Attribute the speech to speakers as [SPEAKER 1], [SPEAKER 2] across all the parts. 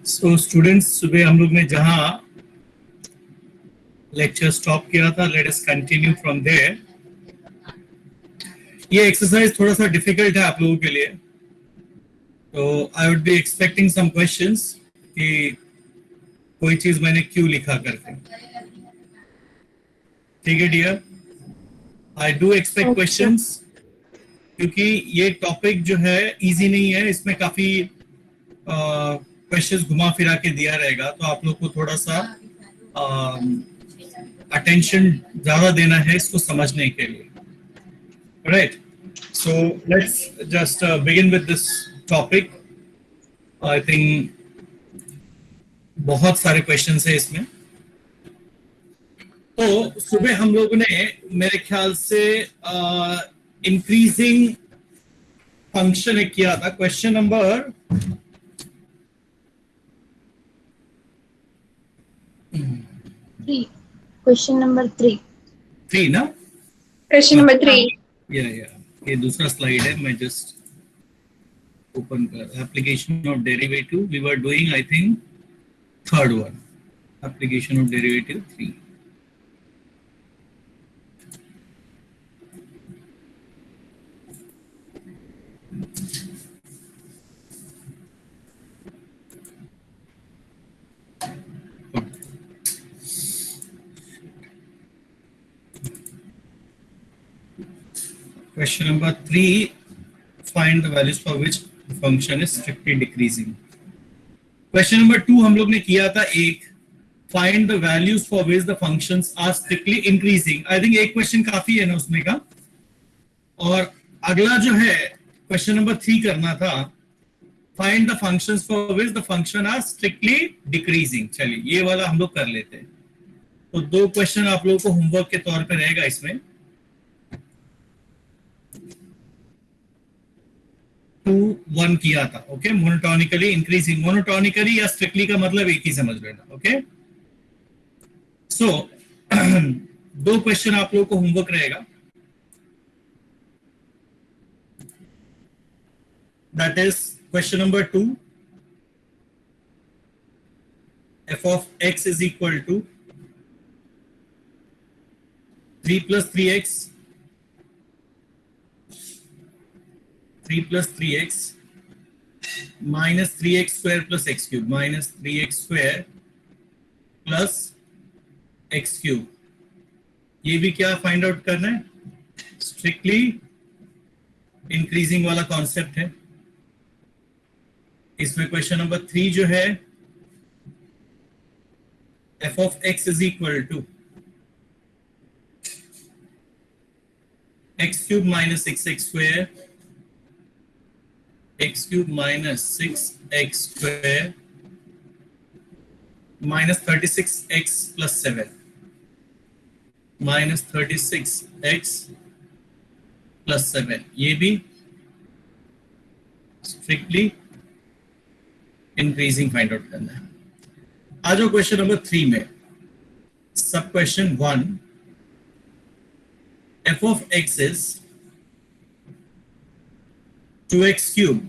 [SPEAKER 1] So students, सुबह हम लोग ने जहां लेक्चर स्टॉप किया था, let us continue from there. ये एक्सरसाइज थोड़ा सा डिफिकल्ट है आप लोगों के लिए, तो I would be expecting some questions कि कोई चीज मैंने क्यों लिखा करके। ठीक है dear, I do expect questions, क्योंकि ये टॉपिक जो है इजी नहीं है, इसमें काफी क्वेश्चंस घुमा फिरा के दिया रहेगा, तो आप लोग को थोड़ा सा अटेंशन ज्यादा देना है इसको समझने के लिए। Right, so let's just begin with this topic. I think बहुत सारे क्वेश्चंस है इसमें। तो सुबह हम लोगों ने मेरे ख्याल से इंक्रीजिंग फंक्शन एक किया था, क्वेश्चन नंबर
[SPEAKER 2] 3. Question number 3.
[SPEAKER 1] 3 ना?
[SPEAKER 3] Question number 3.
[SPEAKER 1] या ये दूसरा स्लाइड है, मैं जस्ट ओपन कर। Application of derivative we were doing, I think third one, application of derivative 3। Question number 3, find the values for which the function is strictly decreasing. Question number 2 हम लोग ने किया था एक, find the values for which the functions are strictly increasing. I think एक question काफी है ना उसमें का, और अगला जो है क्वेश्चन नंबर 3 करना था, find the functions for which the function are strictly decreasing. चलिए ये वाला हम लोग कर लेते हैं। तो 2 क्वेश्चन आप लोगों को होमवर्क के तौर पे रहेगा इसमें। 2-1 किया था, ओके। मोनोटोनिकली इंक्रीजिंग, मोनोटोनिकली या स्ट्रिक्टली का मतलब एक ही समझ लेना, ओके। सो 2 क्वेश्चन आप लोगों को होमवर्क रहेगा, that is question number 2, f of x is equal to 3 plus 3x 3 plus 3x minus 3x square plus x cube, minus 3x square plus x cube। ये भी क्या फाइंड आउट करना है? Strictly increasing वाला concept है। इसमें question number 3 जो है, f of x is equal to x cube minus 6x square, x cube minus 6x square minus 36x plus 7, minus 36x plus 7। ये भी स्ट्रिक्टली इंक्रीजिंग फाइंड आउट करना है। आ जाओ क्वेश्चन नंबर 3 में, सब question 1, f of x is 2x cube।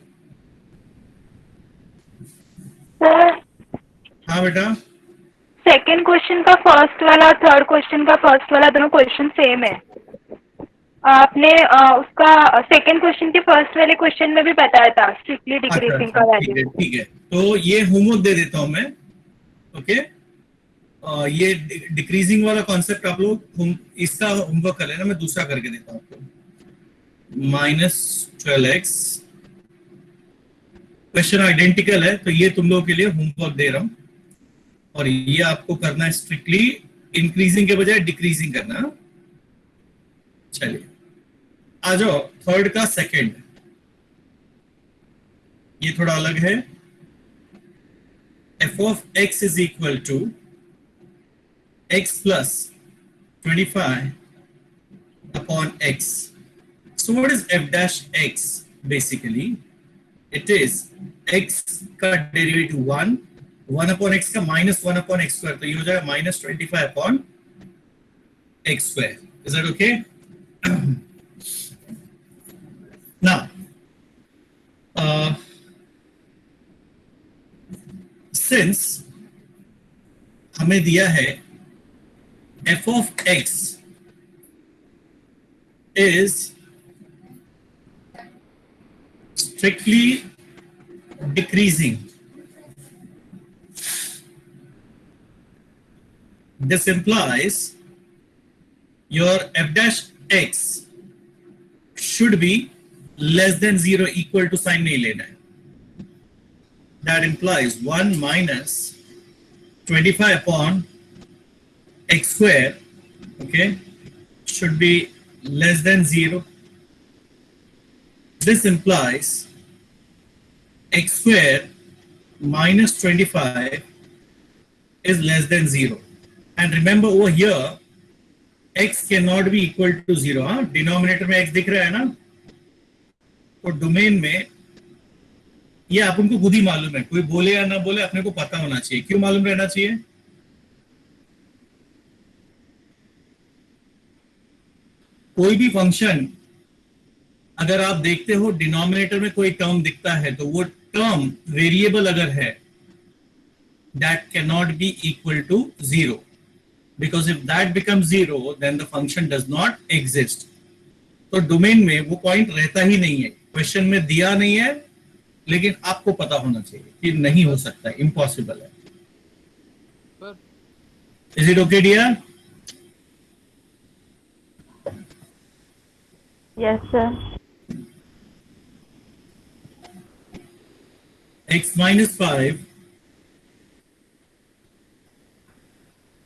[SPEAKER 1] हाँ बेटा,
[SPEAKER 3] second question का फर्स्ट वाला और थर्ड क्वेश्चन का फर्स्ट वाला दोनों क्वेश्चन सेम है। आपने उसका सेकंड क्वेश्चन के फर्स्ट वाले क्वेश्चन में भी बताया था स्ट्रिक्टली डिक्रीजिंग का वैल्यू।
[SPEAKER 1] ठीक है, तो ये होमवर्क दे देता हूं मैं, ओके। ये डिक्रीजिंग वाला कॉन्सेप्ट आप लोग इसका होमवर्क कर लेना, मैं दूसरा करके देता हूं आपको। माइनस 12x क्वेश्चन आइडेंटिकल है, तो ये तुम लोगों के लिए होमवर्क दे रहा हूं, और ये आपको करना है स्ट्रिक्टली इंक्रीजिंग के बजाय डिक्रीजिंग करना। चलिए आ जाओ थर्ड का सेकंड, ये थोड़ा अलग है। f of x is equal to x plus 25 upon x. So what is f dash x? Basically it is x का डेरिवेटिव 1 upon x का minus 1 upon x square, तो ये हो जाएगा minus 25 upon x square. Is that okay? Now since हमें दिया है f of x is strictly decreasing, this implies your f dash x should be less than 0, equal to sign नहीं लेना है. That implies 1 minus 25 upon x square, okay, should be less than 0. This implies x square minus 25 is less than 0. And remember over here, x cannot be equal to 0. हाँ, denominator में x दिख रहा है ना, तो डोमेन में ये अपन को खुद ही मालूम है, कोई बोले या ना बोले अपने को पता होना चाहिए. क्यों मालूम रहना चाहिए? कोई भी फंक्शन अगर आप देखते हो डिनोमिनेटर में कोई टर्म दिखता है तो वो टर्म वेरिएबल अगर है, that cannot be equal to 0, because if that becomes 0 then the function does not exist. तो डोमेन में वो पॉइंट रहता ही नहीं है. क्वेश्चन में दिया नहीं है लेकिन आपको पता होना चाहिए कि नहीं हो सकता है, इम्पॉसिबल है. Is it okay dear?
[SPEAKER 3] Yes sir.
[SPEAKER 1] x minus 5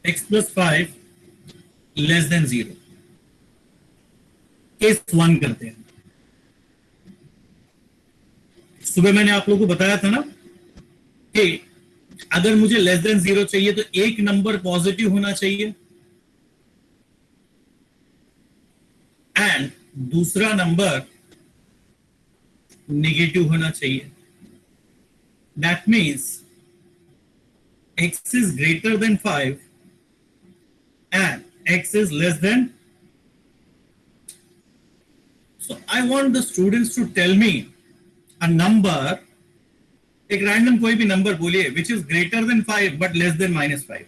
[SPEAKER 1] x plus 5 less than 0. Case 1 करते हैं. सुबह मैंने आप लोगों को बताया था ना कि अगर मुझे लेस देन 0 चाहिए तो एक नंबर पॉजिटिव होना चाहिए एंड दूसरा नंबर नेगेटिव होना चाहिए. That means x is greater than 5 and x is less than. So I want the students to tell me a number, एक रैंडम कोई भी नंबर बोलिए which is greater than 5 but less than -5.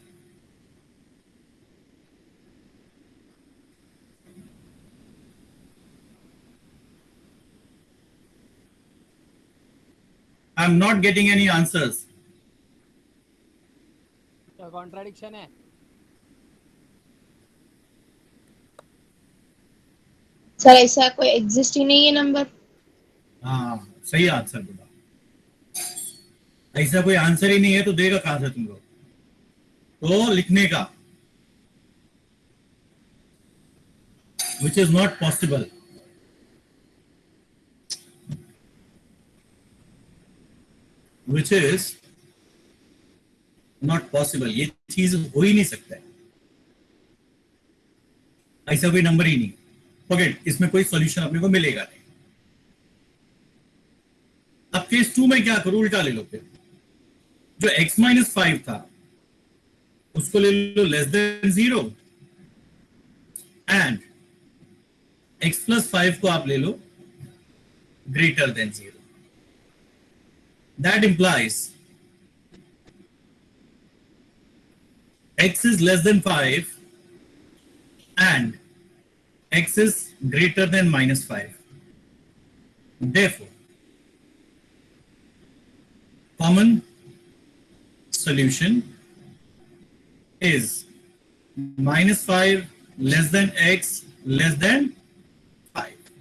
[SPEAKER 1] I'm not getting any answers.
[SPEAKER 4] Contradiction है.
[SPEAKER 2] Sir ऐसा कोई exist ही नहीं है number.
[SPEAKER 1] हाँ, सही आंसर बोला. ऐसा कोई आंसर ही नहीं है तो देगा कहां से तुम लोग? तो लिखने का, which is not possible. Which is not possible. ये चीज हो ही नहीं सकता है. ऐसा कोई नंबर ही नहीं. फॉरगेट, इसमें कोई सॉल्यूशन अपने को मिलेगा नहीं. अब केस 2 में क्या करो, उल्टा ले लो. फिर जो x माइनस 5 था उसको ले लो less than 0 and x plus 5 को आप ले लो greater than 0. That implies x is less than 5 and x is greater than -5. Therefore, common solution is -5 less than x less than 5.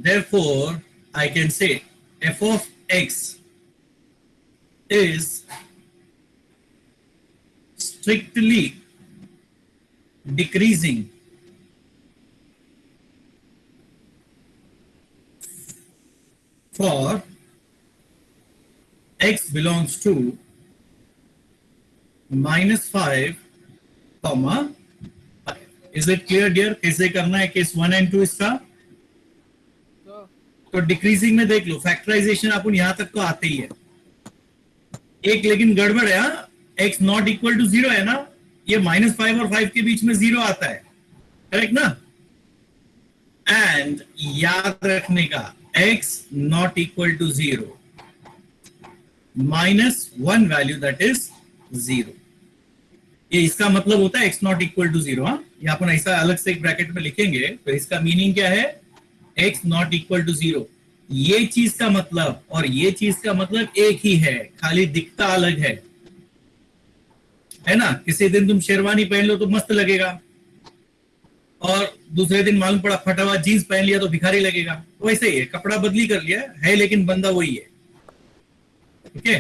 [SPEAKER 1] Therefore, I can say f of x is strictly decreasing for x belongs to -5, -5. Is it clear dear? कैसे करना है case 1 and 2 इसका? तो decreasing में देख लो, factorisation अपन यहां तक तो आते ही है. एक लेकिन गड़बड़ है. x नॉट इक्वल टू 0 है ना, ये -5 और 5 के बीच में 0 आता है, करेक्ट ना? एंड याद रखने का x not equal to 0, minus 1 value that is 0। ये इसका मतलब होता है x नॉट इक्वल टू 0। हाँ, ये अपन ऐसा अलग से एक ब्रैकेट में लिखेंगे तो इसका मीनिंग क्या है, x नॉट इक्वल टू 0। ये चीज का मतलब और ये चीज का मतलब एक ही है, खाली दिखता अलग है ना। किसी दिन तुम शेरवानी पहन लो तो मस्त लगेगा, और दूसरे दिन मालूम पड़ा फटा हुआ जीन्स पहन लिया तो भिखारी लगेगा। वैसे ही है, कपड़ा बदली कर लिया है लेकिन बंदा वही है। Okay,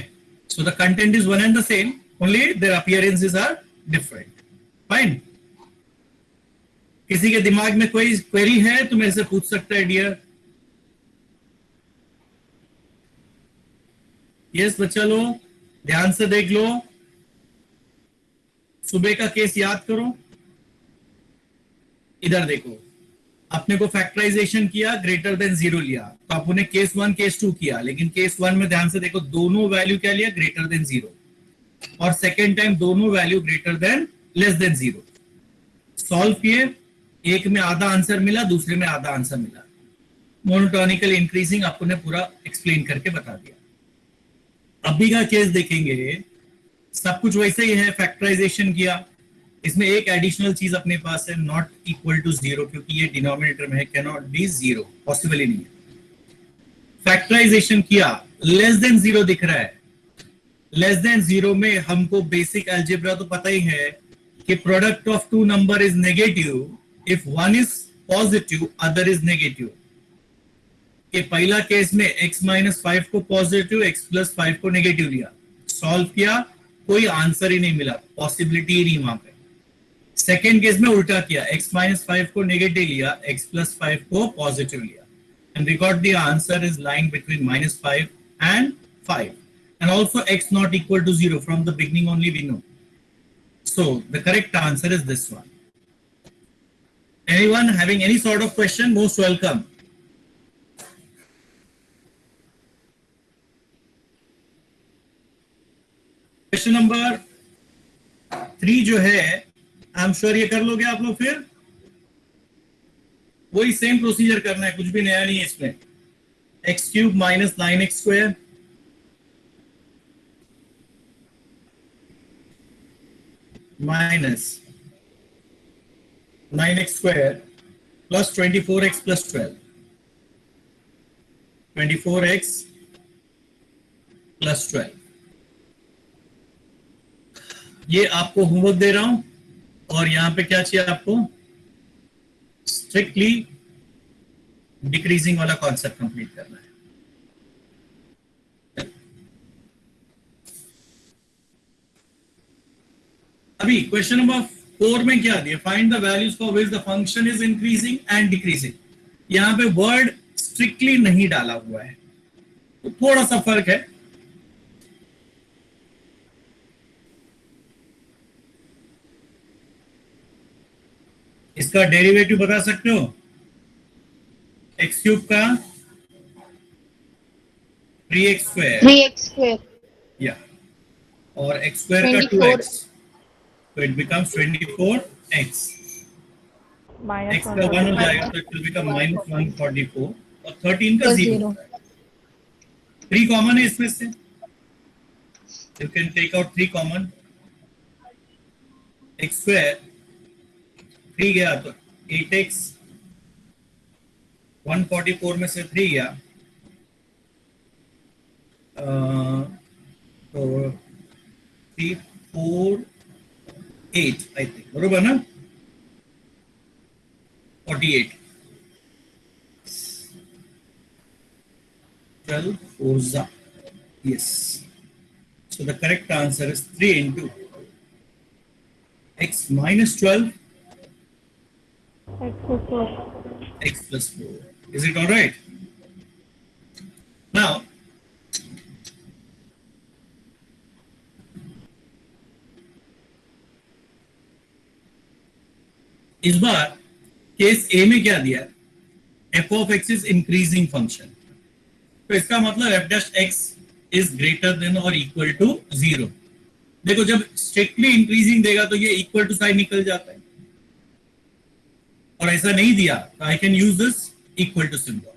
[SPEAKER 1] so the content is one and the same, only their appearances are different. Fine. किसी के दिमाग में कोई क्वेरी है तो मेरे से पूछ सकता है डियर। यस बच्चा लोग, ध्यान से देख लो, सुबह का केस याद करो। इधर देखो, अपने को फैक्टराइजेशन किया, ग्रेटर देन 0 लिया, तो आपने केस 1 केस 2 किया, लेकिन केस 1 में ध्यान से देखो दोनों वैल्यू क्या लिया, ग्रेटर देन 0, और सेकेंड टाइम दोनों value greater than less than 0। Solve किए, एक में आधा आंसर मिला, दूसरे में आधा आंसर मिला। मोनोटोनिकल इंक्रीजिंग आपको ने पूरा एक्सप्लेन करके बता दिया। अभी का केस देखेंगे, सब कुछ वैसे ही है, फैक्टराइजेशन किया, इसमें एक एडिशनल चीज अपने पास है, नॉट इक्वल टू 0, क्योंकि ये डिनोमिनेटर में है, कैन नॉट बी 0, पॉसिबल ही नहीं है। फैक्टराइजेशन किया, लेस देन 0 दिख रहा है। लेस देन 0 में हमको बेसिक अलजेब्रा तो पता ही है कि product of two number is negative if one is positive other is negative. कि पहला केस में x माइनस 5 को पॉजिटिव, x प्लस 5 को नेगेटिव लिया, सॉल्व किया, कोई आंसर ही नहीं मिला, पॉसिबिलिटी ही नहीं वहां पे। सेकेंड केस में उल्टा किया, x माइनस 5 को नेगेटिव लिया, x प्लस 5 को पॉजिटिव लिया, and we got the answer is lying between minus 5 and 5, and also x not equal to 0 from the beginning only we know. So the correct answer is this one. Anyone having any sort of question, most welcome. Question number 3 जो है, I am sure ये कर लोगे आप लोग। फिर वही same procedure करना है, कुछ भी नया नहीं है इसमें। X cube minus 9x square minus 9x square plus 24x plus 12, 24x plus 12। ये आपको होमवर्क दे रहा हूं, और यहां पे क्या चाहिए आपको, स्ट्रिक्टली डिक्रीजिंग वाला कॉन्सेप्ट कंप्लीट करना है। अभी क्वेश्चन नंबर 4 में क्या दिया, find the values for which the function is increasing and decreasing. यहां पे वर्ड स्ट्रिक्टली नहीं डाला हुआ है, तो थोड़ा सा फर्क है। इसका डेरिवेटिव बता सकते हो, एक्स क्यूब का 3x स्क्वायर, या, और x स्क्वायर का 2x, तो इट बिकम्स 24x। x का 1 हो जाएगा तो इट विल बिकम माइनस 144, और 13 का 0। 3 कॉमन है इसमें से, you can take out 3 common. x square 3 गया तो 8x, 144 में से 3 गया तो 3 4 8 आई थिंक, बरोबर ना, 48, 12 4 za, yes, so the correct answer is 3 into x minus 12 x plus 4. Is it all right? Now, इस बार केस ए में क्या दिया, f of x is increasing function, तो इसका मतलब f dash x is greater than or equal to 0। देखो जब strictly increasing देगा तो ये इक्वल टू साइन निकल जाता है, और ऐसा नहीं दिया तो I can use this equal to symbol.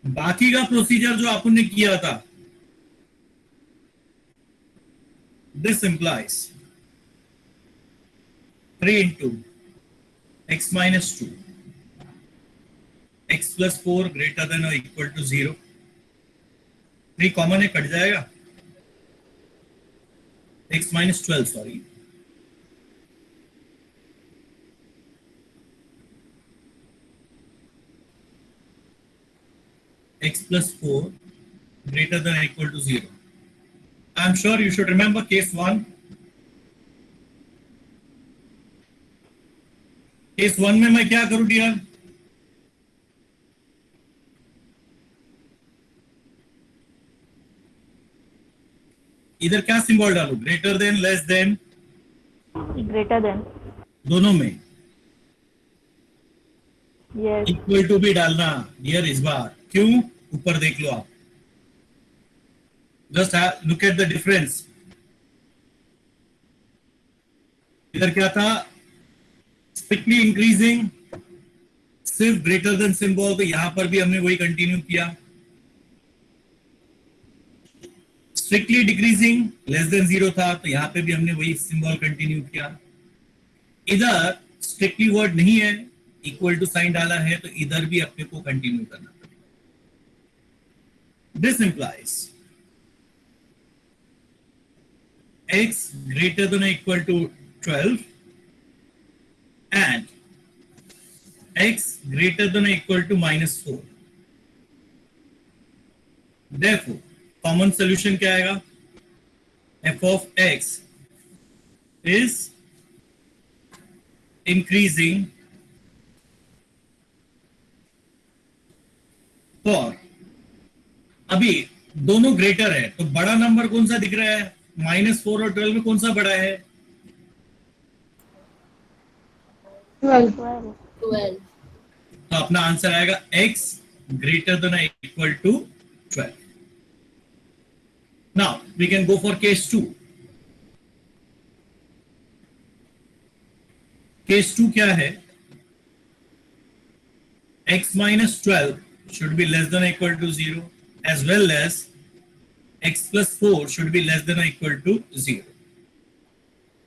[SPEAKER 1] बाकी का प्रोसीजर जो आपने किया था This implies 3 into x minus 2, x plus 4 greater than or equal to 0. 3 common है, कट जाएगा. x minus 12, sorry. X plus 4 greater than or equal to 0. I'm sure you should remember case 1. Case 1 में मैं क्या करूं dear? इधर क्या symbol डालूं? Greater than, less than?
[SPEAKER 3] Greater than.
[SPEAKER 1] दोनों में
[SPEAKER 3] यस.
[SPEAKER 1] इक्वल टू भी डालना डियर इस बार. क्यों? ऊपर देख लो आप. Just look at the difference. इधर क्या था? स्ट्रिक्टली इंक्रीजिंग, सिर्फ ग्रेटर देन सिंबल, तो यहां पर भी हमने वही कंटिन्यू किया. स्ट्रिक्टली डिक्रीजिंग, लेस देन 0 था, तो यहां पे भी हमने वही सिंबल कंटिन्यू किया. इधर स्ट्रिक्टली वर्ड नहीं है, इक्वल टू साइन डाला है, तो इधर भी अपने को कंटिन्यू करना पड़ेगा. This implies x greater than or equal to 12 and x greater than or equal to minus 4. Therefore, common solution क्या आएगा? f of x is increasing for, अभी दोनों ग्रेटर है, तो बड़ा नंबर कौन सा दिख रहा है? -4 और 12 में कौन सा बड़ा है?
[SPEAKER 2] 12.
[SPEAKER 1] तो अपना आंसर आएगा x greater than or equal to 12. Now we can go for case 2. Case 2 क्या है? x minus 12 should be less than or equal to 0, as well as x plus 4 should be less than or equal to 0.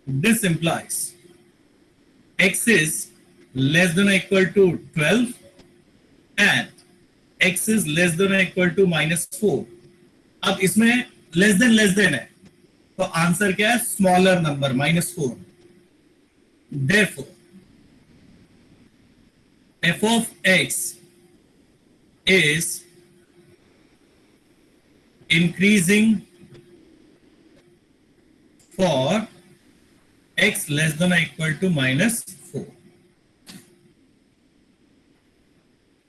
[SPEAKER 1] This implies x is less than or equal to 12 and x is less than or equal to -4. अब इसमें less than है, तो answer क्या है? Smaller number -4. Therefore, f of x is increasing for x less than or equal to -4.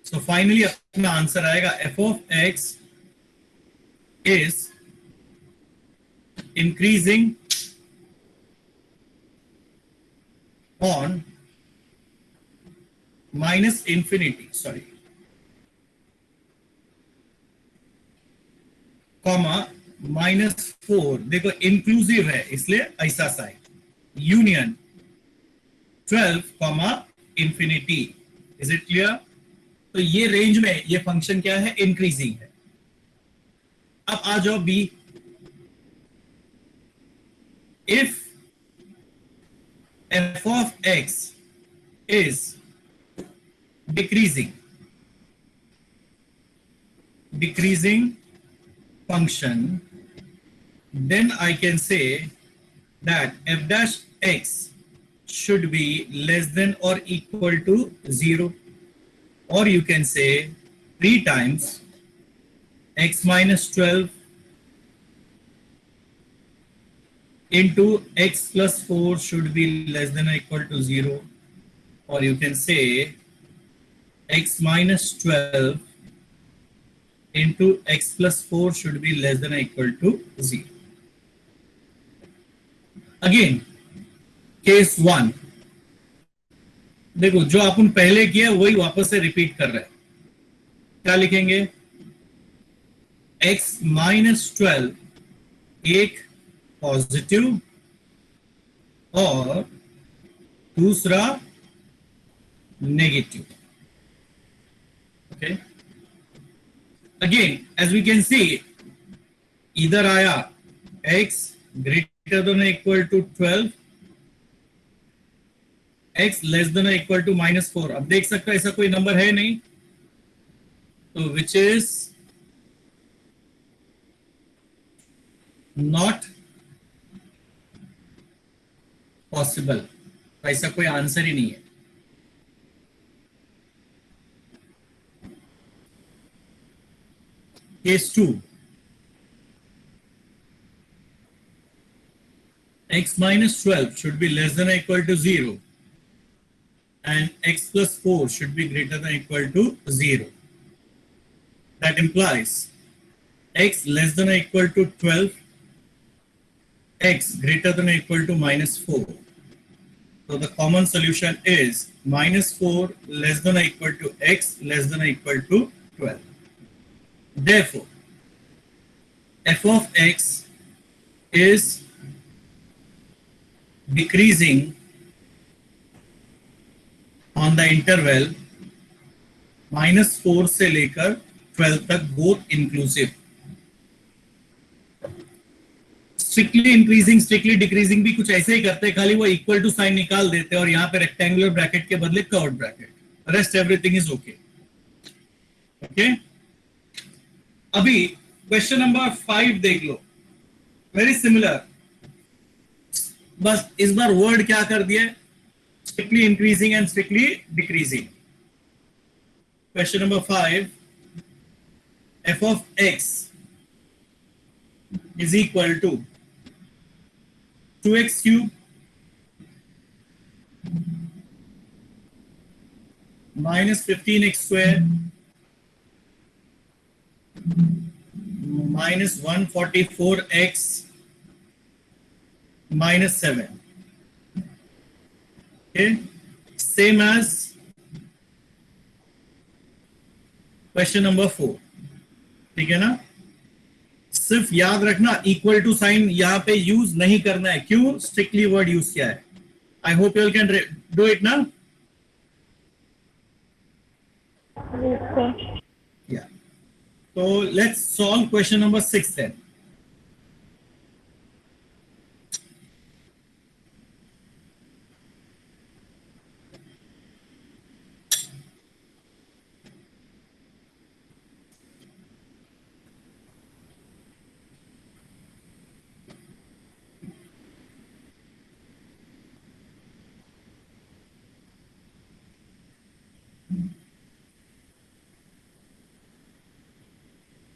[SPEAKER 1] So finally अपना answer आएगा f of x is increasing on minus infinity, sorry, comma -4. देखो inclusive है इसलिए ऐसा sign. Union 12 comma infinity. Is it clear? तो ये range में ये फंक्शन क्या है? इंक्रीजिंग है. अब आ जाओ B. If f of x is decreasing function, then I can say that f dash x should be less than or equal to 0, or you can say 3 times x minus 12 into x plus 4 should be less than or equal to 0, or you can say x minus 12 into x plus 4 should be less than or equal to 0. Again, case 1. देखो जो अपन पहले किया वही वापस से repeat कर रहे हैं. क्या लिखेंगे? x minus 12 एक पॉजिटिव और दूसरा negative. Okay. Again as we can see इधर आया x greater than or equal to 12, x less than equal to -4। अब देख सकते हो ऐसा कोई नंबर है नहीं, तो विच इज नॉट पॉसिबल। ऐसा कोई आंसर ही नहीं है। Case 2, x minus 12 should be less than or equal to 0 and x plus 4 should be greater than or equal to 0. That implies x less than or equal to 12, x greater than or equal to -4. So the common solution is -4 less than or equal to x less than or equal to 12. Therefore, f of x is decreasing on the interval -4 से लेकर 12 तक, both inclusive. Strictly increasing strictly decreasing भी कुछ ऐसे ही करते हैं, खाली वो इक्वल टू साइन निकाल देते हैं और यहाँ पे रेक्टेंगुलर ब्रैकेट के बदले curved bracket, rest everything is okay. Okay, अभी क्वेश्चन नंबर 5 देख लो, वेरी सिमिलर, बस इस बार वर्ड क्या कर दिया, strictly increasing and strictly decreasing. Question number 5, f of x is equal to 2x cube minus 15x square minus 144x minus 7. Okay, same as question number 4। ठीक है ना, सिर्फ याद रखना इक्वल टू साइन यहां पे यूज नहीं करना है। क्यों? स्ट्रिक्टली वर्ड यूज किया है। I hope you can do it ना। या, तो let's solve question number 6 then.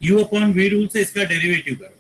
[SPEAKER 1] u upon v rule से इसका डेरिवेटिव करो।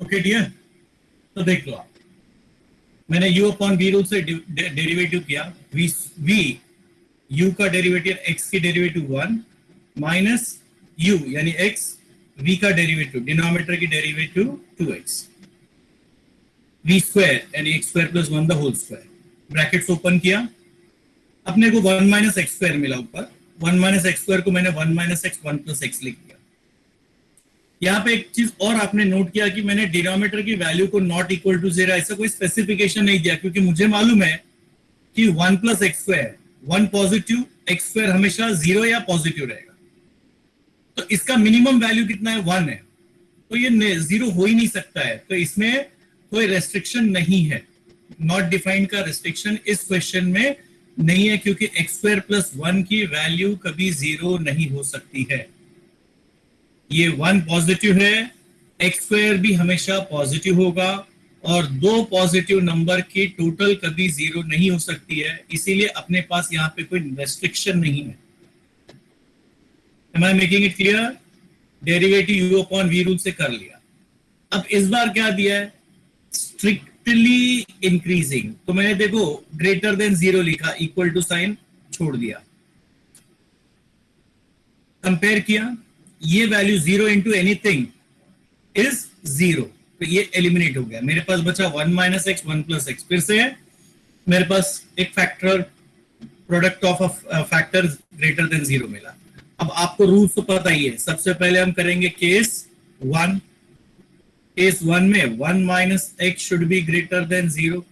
[SPEAKER 1] ओके डियर, तो देख लो आप, मैंने u अपॉन v रूल से डेरिवेटिव किया, v u का डेरिवेटिव x की डेरिवेटिव 1 माइनस u यानी x v का डेरिवेटिव डिनोमिनेटर की डेरिवेटिव 2x v स्क्वायर यानी x square plus 1 the whole square, brackets open किया, अपने को 1 माइनस एक्स स्क्वायर मिला ऊपर, 1 माइनस एक्स स्क्वायर को मैंने 1 माइनस एक्स 1 प्लस एक्स लिख दिया। यहाँ पे एक चीज और आपने नोट किया कि मैंने डिनोमिनेटर की वैल्यू को नॉट इक्वल टू 0 ऐसा कोई स्पेसिफिकेशन नहीं दिया, क्योंकि मुझे मालूम है कि 1 plus x square 1 positive, x square हमेशा 0 या पॉजिटिव रहेगा, तो इसका मिनिमम वैल्यू कितना है 1 है, तो ये 0 हो ही नहीं सकता है, तो इसमें कोई रेस्ट्रिक्शन नहीं है, नॉट डिफाइंड का रेस्ट्रिक्शन इस क्वेश्चन में नहीं है, क्योंकि एक्स स्क्वायर प्लस 1 की वैल्यू कभी 0 नहीं हो सकती है। ये 1 पॉजिटिव है, एक्स स्क्वायर भी हमेशा पॉजिटिव होगा, और दो पॉजिटिव नंबर की टोटल कभी 0 नहीं हो सकती है, इसीलिए अपने पास यहाँ पे कोई रेस्ट्रिक्शन नहीं है। Am I making it clear? Derivative u upon v rule से कर लिया। अब इस बार क्या दिया है, स्ट्रिक्टली इंक्रीजिंग, तो मैंने देखो ग्रेटर देन 0 लिखा, इक्वल टू साइन छोड़ दिया, कंपेयर किया, ये वैल्यू 0 इंटू एनीथिंग इज 0, तो ये एलिमिनेट हो गया, मेरे पास बचा 1 माइनस एक्स 1 प्लस एक्स, फिर से मेरे पास एक factor product of factor greater than 0 मिला। अब आपको रूल्स तो पता ही है, सबसे पहले हम करेंगे केस 1, केस 1 में 1 minus x should be greater than 0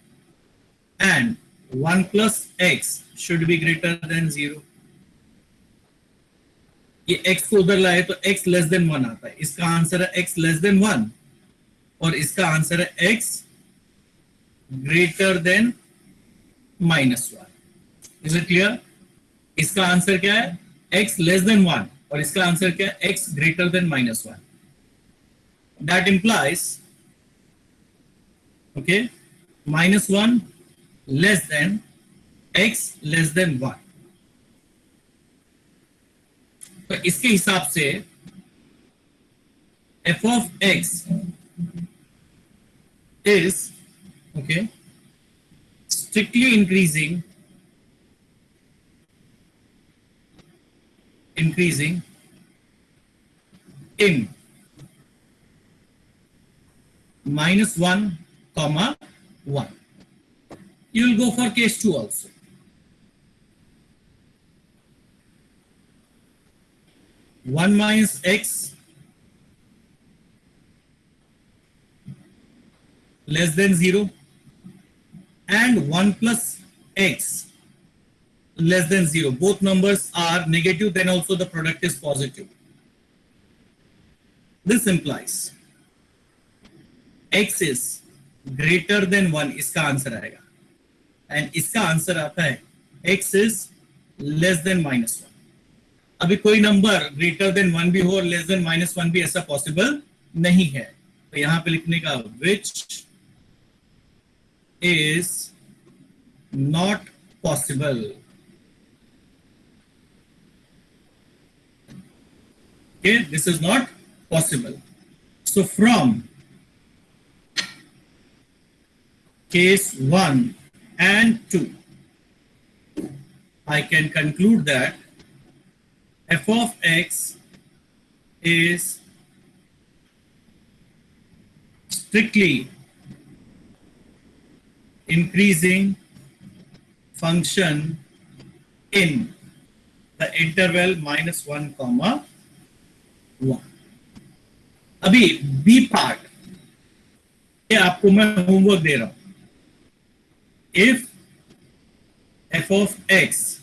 [SPEAKER 1] and 1 plus x should be greater than 0। ये x को उधर लाए तो x लेस देन 1 आता है, इसका आंसर है x लेस देन 1, और इसका आंसर है x greater than -1। Is it clear? इसका आंसर क्या है, x लेस देन 1, और इसका आंसर क्या है, x greater than -1। That implies okay -1 less then x less then 1। तो इसके हिसाब से f of x is okay strictly increasing in -1, (1). You will go for case 2 also. (1 minus x less than 0) and 1 plus x less than 0. Both numbers are negative, then also the product is positive. This implies x is greater than 1, इसका answer आएगा, and इसका answer आता है x is less than -1। अभी कोई number greater than 1 भी हो और लेस देन -1 भी ऐसा पॉसिबल नहीं है, तो यहां पे लिखने का which is not possible. Okay, this is not possible. So from case 1 and 2, I can conclude that f of x is strictly increasing function in the interval -1, (1). अभी बी पार्ट, ये आपको मैं होमवर्क दे रहा हूं। If f of x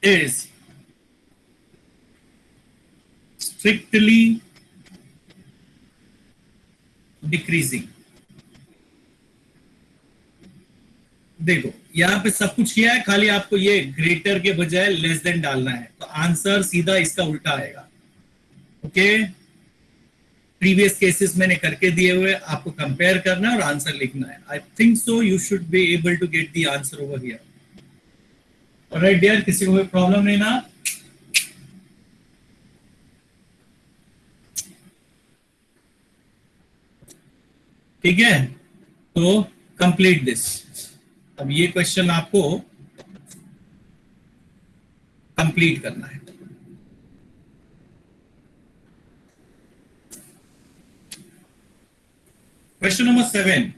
[SPEAKER 1] is strictly decreasing, देखो यहां पे सब कुछ किया है, खाली आपको ये ग्रेटर के बजाय लेस देन डालना है, तो आंसर सीधा इसका उल्टा आएगा। ओके, प्रीवियस केसेस मैंने करके दिए हुए, आपको कंपेयर करना है और आंसर लिखना है। I think so you should be able to get the answer over here. Alright dear, किसी को कोई प्रॉब्लम नहीं ना? ठीक है, तो कंप्लीट दिस। अब ये क्वेश्चन आपको कंप्लीट करना है। Question number 7,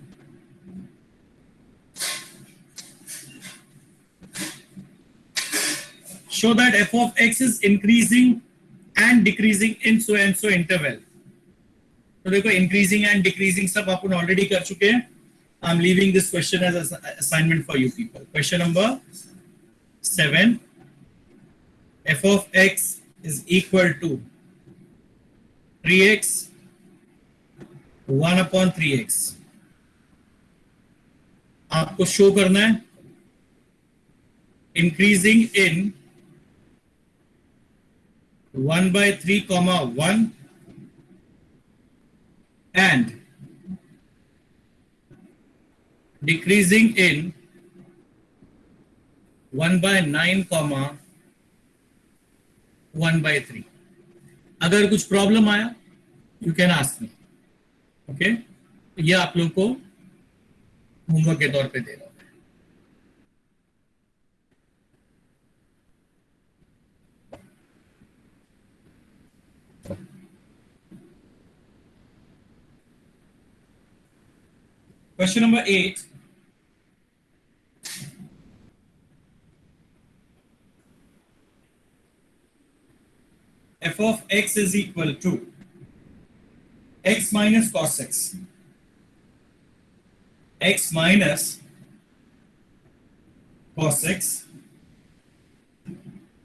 [SPEAKER 1] show that f of x is increasing and decreasing in so and so interval। तो देखो इंक्रीजिंग एंड डिक्रीजिंग सब अपन ऑलरेडी कर चुके हैं। I am leaving this question as assignment for you people. Question number 7, f of x is equal to 3x 1 upon 3x। आपको show करना है increasing in 1/3, 1 and decreasing in 1/9, 1/3। अगर कुछ problem आया you can ask me, okay. ये आप लोग को होमवर्क के तौर पे दे रहा हूं। Question number 8, f of x is equal to x minus cos x, x minus cos x।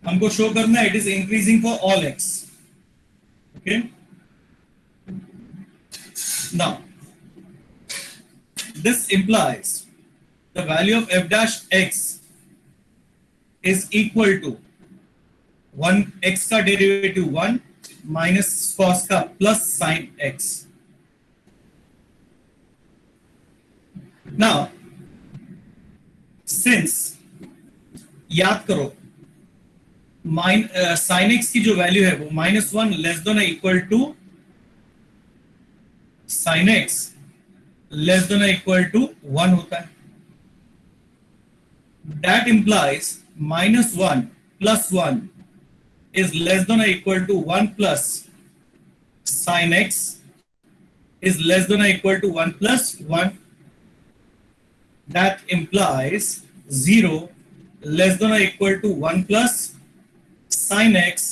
[SPEAKER 1] हमको शो करना है it is increasing for all x, okay. Now this implies the value of f dash x is equal to 1 x का derivative 1 minus cos का plus sin x। now since याद करो sin x की जो value है वो -1 less than equal to sin x less than equal to 1 होता है। That implies -1 plus 1 is less than equal to 1 plus sin x is less than equal to 1 plus 1। That implies 0 less than equal to 1 plus sin x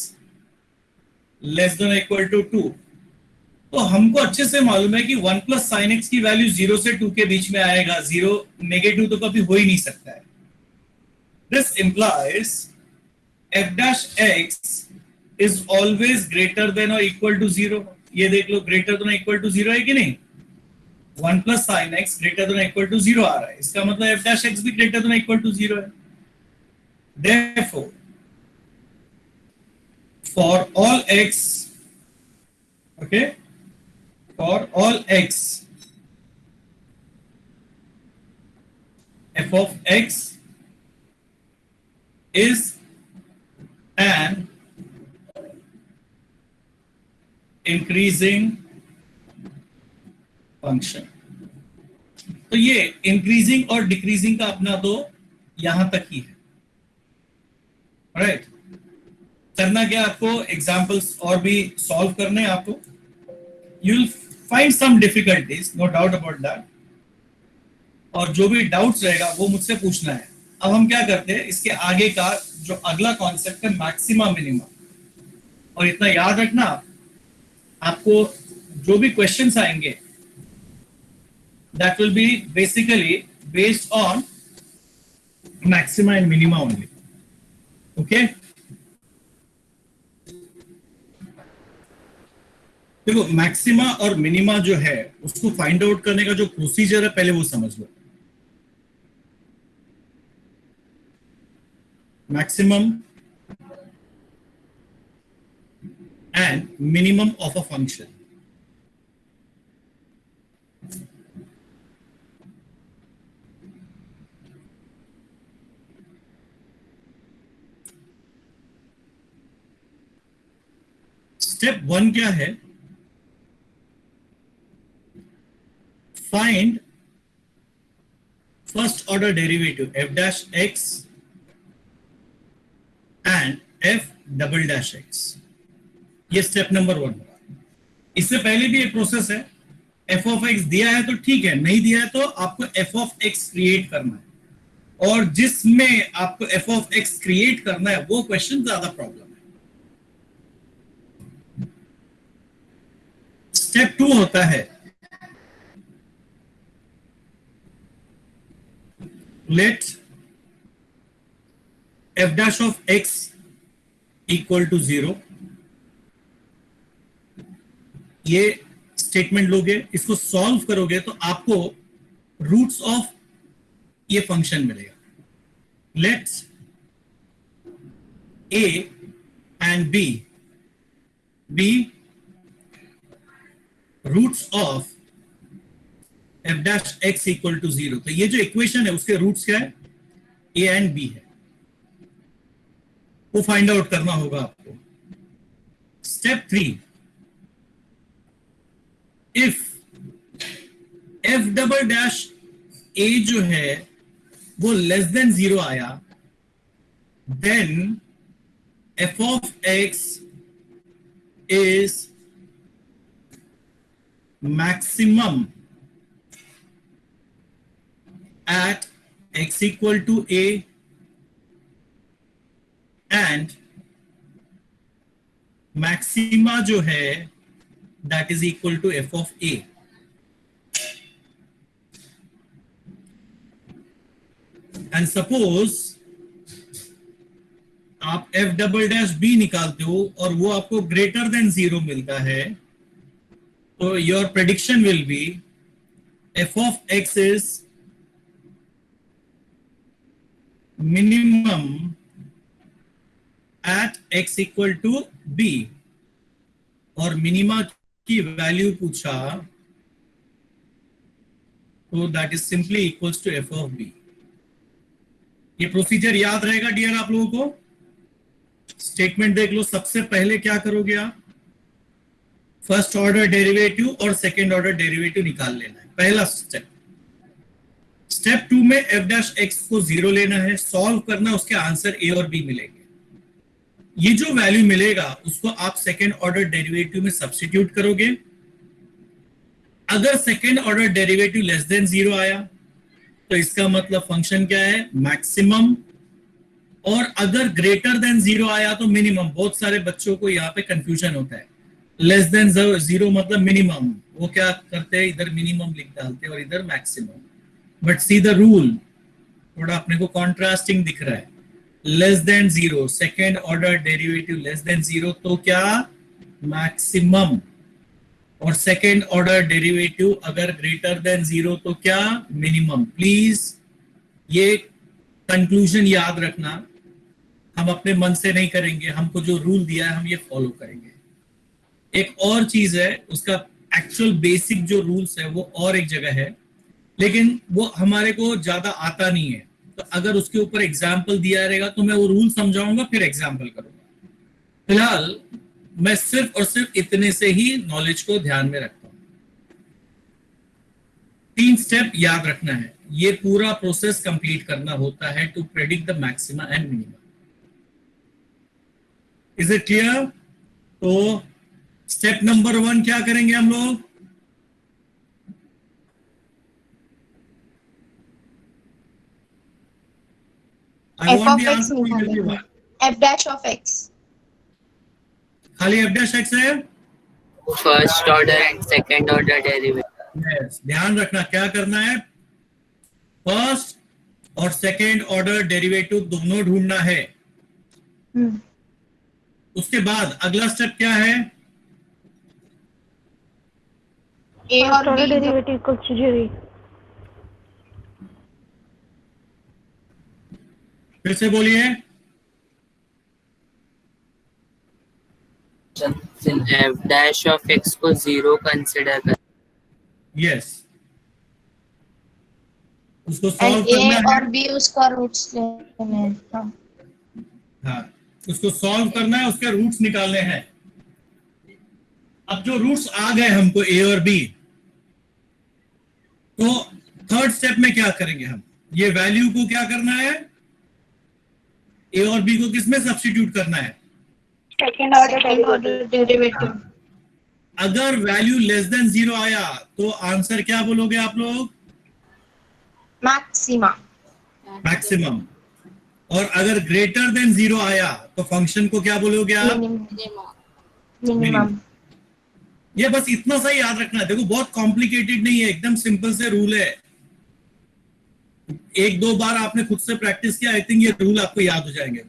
[SPEAKER 1] less than equal to 2। तो हमको अच्छे से मालूम है कि 1 plus sine x की value 0 से 2 के बीच में आएगा। 0 नेगेटिव तो कभी हो ही नहीं सकता है। This implies f dash x is always greater than और इक्वल टू 0। ये देख लो ग्रेटर देन इक्वल टू 0 है कि नहीं। 1 plus sine x greater than equal to 0 आ रहा है, इसका मतलब f डैश x भी ग्रेटर देन इक्वल टू 0 है। Therefore, for all x, okay, for all x, f of x is an increasing function। तो ये इंक्रीजिंग और डिक्रीजिंग का अपना तो यहां तक ही है, राइट। करना क्या आपको, एग्जाम्पल्स और भी सॉल्व करने हैं आपको। You will find some difficulties, no doubt about that, और जो भी डाउट्स रहेगा वो मुझसे पूछना है। अब हम क्या करते हैं, इसके आगे का जो अगला कॉन्सेप्ट है मैक्सिमा मिनिमा, और इतना याद रखना आपको जो भी क्वेश्चंस आएंगे that will be basically based on maxima and minima only, okay. देखो मैक्सिमा और मिनिमा जो है उसको फाइंड आउट करने का जो प्रोसीजर है पहले वो समझ लो। Maximum and minimum of a function. Step 1 क्या है, find first order derivative f dash x and f double dash x। ये स्टेप नंबर 1। इससे पहले भी एक प्रोसेस है, f of x दिया है तो ठीक है, नहीं दिया है तो आपको f of x क्रिएट करना है, और जिसमें आपको f of x क्रिएट करना है वो क्वेश्चन ज्यादा प्रॉब्लम है। स्टेप 2 होता है let f dash of x equal to 0। ये स्टेटमेंट लोगे, इसको सॉल्व करोगे तो आपको रूट्स ऑफ ये फंक्शन मिलेगा। Let's a and b be roots of f dash x equal to 0। तो ये जो इक्वेशन है उसके रूट्स क्या है, a एंड b है, वो फाइंड आउट करना होगा आपको। Step 3, if f double dash a जो है वो लेस देन 0 आया, then f of x is maximum at x equal to a and maxima जो है that is equal to f of a। and suppose आप f डबल डैश b निकालते हो और वो आपको ग्रेटर देन 0 मिलता है, तो your prediction will be f of x is minimum at x equal to b, और मिनिमा की वैल्यू पूछा तो that is simply equals to f of b। ये प्रोसीजर याद रहेगा डियर आप लोगों को। स्टेटमेंट देख लो, सबसे पहले क्या करोगे आप, फर्स्ट ऑर्डर डेरिवेटिव और सेकेंड ऑर्डर डेरिवेटिव निकाल लेना है, पहला स्टेप। स्टेप 2 में f dash x को 0 लेना है, सॉल्व करना, उसके आंसर a और b मिलेंगे। ये जो वैल्यू मिलेगा उसको आप सेकेंड ऑर्डर डेरिवेटिव में सब्स्टिट्यूट करोगे। अगर second order derivative less than 0 आया तो इसका मतलब फंक्शन क्या है, मैक्सिमम, और अगर ग्रेटर देन 0 आया तो मिनिमम। बहुत सारे बच्चों को यहाँ पे कंफ्यूजन होता है, लेस देन 0 मतलब मिनिमम, वो क्या करते हैं इधर मिनिमम लिख डालते हैं और इधर maximum. But see the rule, थोड़ा अपने को कॉन्ट्रास्टिंग दिख रहा है। Less than 0, second order derivative less than 0 तो क्या, मैक्सिमम, और सेकेंड ऑर्डर डेरिवेटिव अगर ग्रेटर देन 0 तो क्या, मिनिमम। प्लीज ये कंक्लूजन याद रखना, हम अपने मन से नहीं करेंगे, हमको जो रूल दिया है हम ये फॉलो करेंगे। एक और चीज है, उसका एक्चुअल बेसिक जो रूल्स है वो और एक जगह है, लेकिन वो हमारे को ज्यादा आता नहीं है, तो अगर उसके ऊपर एग्जाम्पल दिया रहेगा तो मैं वो रूल समझाऊंगा फिर एग्जाम्पल करूंगा। फिलहाल मैं सिर्फ और सिर्फ इतने से ही नॉलेज को ध्यान में रखता हूं। 3 स्टेप याद रखना है, ये पूरा प्रोसेस कंप्लीट करना होता है to predict the maxima and minima. Is it clear? तो स्टेप नंबर 1 क्या करेंगे हम लोग,
[SPEAKER 2] f of x निकालेंगे, f dash of x।
[SPEAKER 1] खाली f dash x है,
[SPEAKER 5] first order and second order derivative.
[SPEAKER 1] yes, ध्यान रखना क्या करना है, फर्स्ट और सेकेंड ऑर्डर डेरिवेटिव दोनों ढूंढना है। उसके बाद अगला स्टेप क्या है,
[SPEAKER 2] a और b
[SPEAKER 3] डेरिवेटिव इक्वल्स टू 0।
[SPEAKER 1] फिर से बोलिए,
[SPEAKER 5] एफ डैश ऑफ एक्स को 0 कंसिडर कर।
[SPEAKER 1] यस, उसको सॉल्व
[SPEAKER 2] and a
[SPEAKER 1] करना है।
[SPEAKER 2] और b उसका रूट्स लेने हैं।
[SPEAKER 1] हाँ, उसको सॉल्व करना है, उसके रूट्स निकालने हैं। अब जो रूट्स आ गए हमको a और b, तो थर्ड स्टेप में क्या करेंगे हम, ये वैल्यू को क्या करना है, ए और बी को किसमें सब्स्टिट्यूट करना है?
[SPEAKER 3] Second order
[SPEAKER 2] Second order derivative.
[SPEAKER 1] अगर वैल्यू लेस देन 0 आया तो आंसर क्या बोलोगे आप लोग?
[SPEAKER 2] Maxima.
[SPEAKER 1] मैक्सिमम। और अगर ग्रेटर देन 0 आया तो फंक्शन को क्या बोलोगे आप?
[SPEAKER 2] Minimum. Minimum.
[SPEAKER 1] ये बस इतना सा ही याद रखना है। देखो बहुत कॉम्प्लिकेटेड नहीं है, एकदम सिंपल से रूल है। एक दो बार आपने खुद से प्रैक्टिस किया, आई थिंक ये रूल आपको याद हो जाएंगे।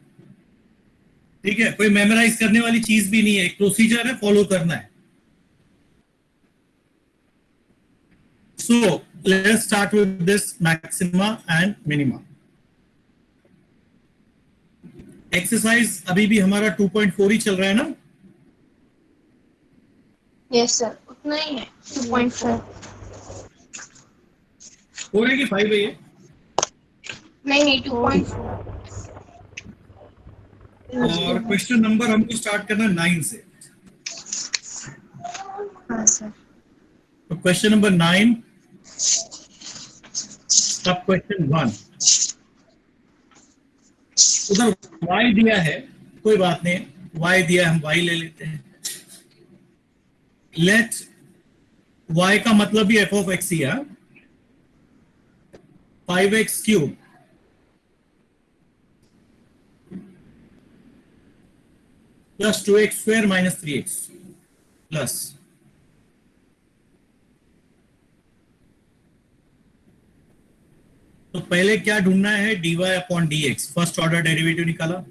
[SPEAKER 1] ठीक है, कोई मेमोराइज करने वाली चीज भी नहीं है, एक प्रोसीजर है, फॉलो करना है। So let's start with this maxima and minima. Exercise अभी भी हमारा 2.4 ही चल रहा है ना?
[SPEAKER 2] Yes sir. उतना ही है. 2.4.
[SPEAKER 1] 4 है कि 5 है ये?
[SPEAKER 2] नहीं 2.4.
[SPEAKER 1] और क्वेश्चन नंबर हमको स्टार्ट करना 9 से।
[SPEAKER 2] हाँ सर.
[SPEAKER 1] तो क्वेश्चन नंबर 9, सब क्वेश्चन 1। उधर y दिया है, कोई बात नहीं, y दिया है, हम y ले लेते हैं। लेट y का मतलब भी f ऑफ x ही है। 5x cube plus 2x square minus 3x plus तो पहले क्या ढूंढना है? dy upon dx, first order derivative निकाला।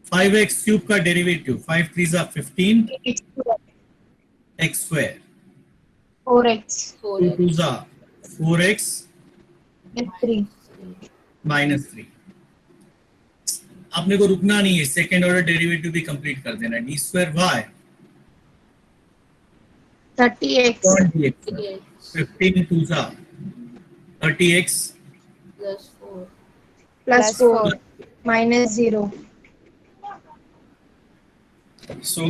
[SPEAKER 1] 5x क्यूब का डेरिवेटिव 5 3 जा 15 x स्क्वायर
[SPEAKER 2] 4x.
[SPEAKER 1] 2 2 जा 4x
[SPEAKER 2] And 3.
[SPEAKER 1] माइनस 3। आपने को रुकना नहीं है, सेकेंड ऑर्डर डेरिवेटिव भी कंप्लीट कर देना है। D square Y
[SPEAKER 2] 30x.
[SPEAKER 1] 15 2 जा 30x
[SPEAKER 2] Plus 4. Minus 0.
[SPEAKER 1] सो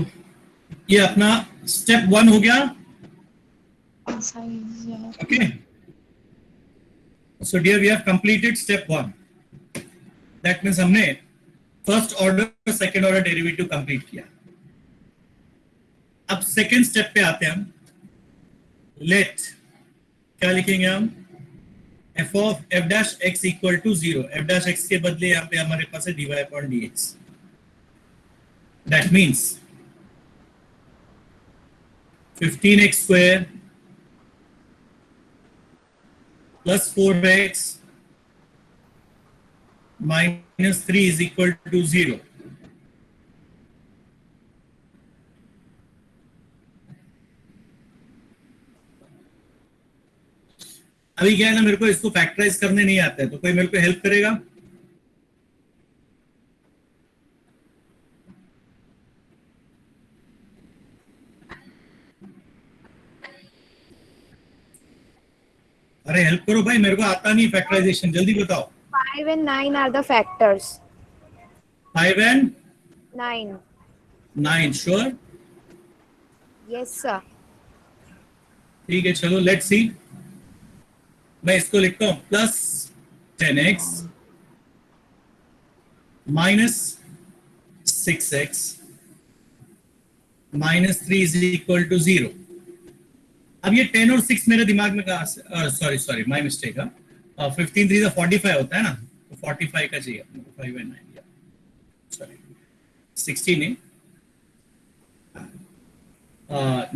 [SPEAKER 1] ये अपना स्टेप 1 हो गया। Okay, so dear we have completed step 1। That means हमने first order second order derivative complete किया। अब सेकेंड स्टेप पे आते हैं हम। लेट क्या लिखेंगे हम? f of f dash x equal to 0। f dash x के बदले यहाँ पे हमारे पास है dy upon dx। That means 15x square plus 4x minus 3 is equal to 0। अभी क्या है ना, मेरे को इसको फैक्टराइज करने नहीं आता है, तो कोई मेरे को हेल्प करेगा? अरे हेल्प करो भाई, मेरे को आता नहीं फैक्टराइजेशन, जल्दी बताओ।
[SPEAKER 6] 5 and 9 are the factors.
[SPEAKER 1] 5 and
[SPEAKER 6] 9.
[SPEAKER 1] 9 sure?
[SPEAKER 6] Yes, sir.
[SPEAKER 1] ठीक है, चलो लेट्स सी। मैं इसको लिखता हूं plus 10x minus 6x minus 3 is equal to 0। अब ये 10 और 6 मेरे दिमाग में कहा से, सॉरी माय मिस्टेक है। 15 3 45 होता है ना, तो 45 का चाहिए अपने को। 5 and 9 सॉरी 16 है।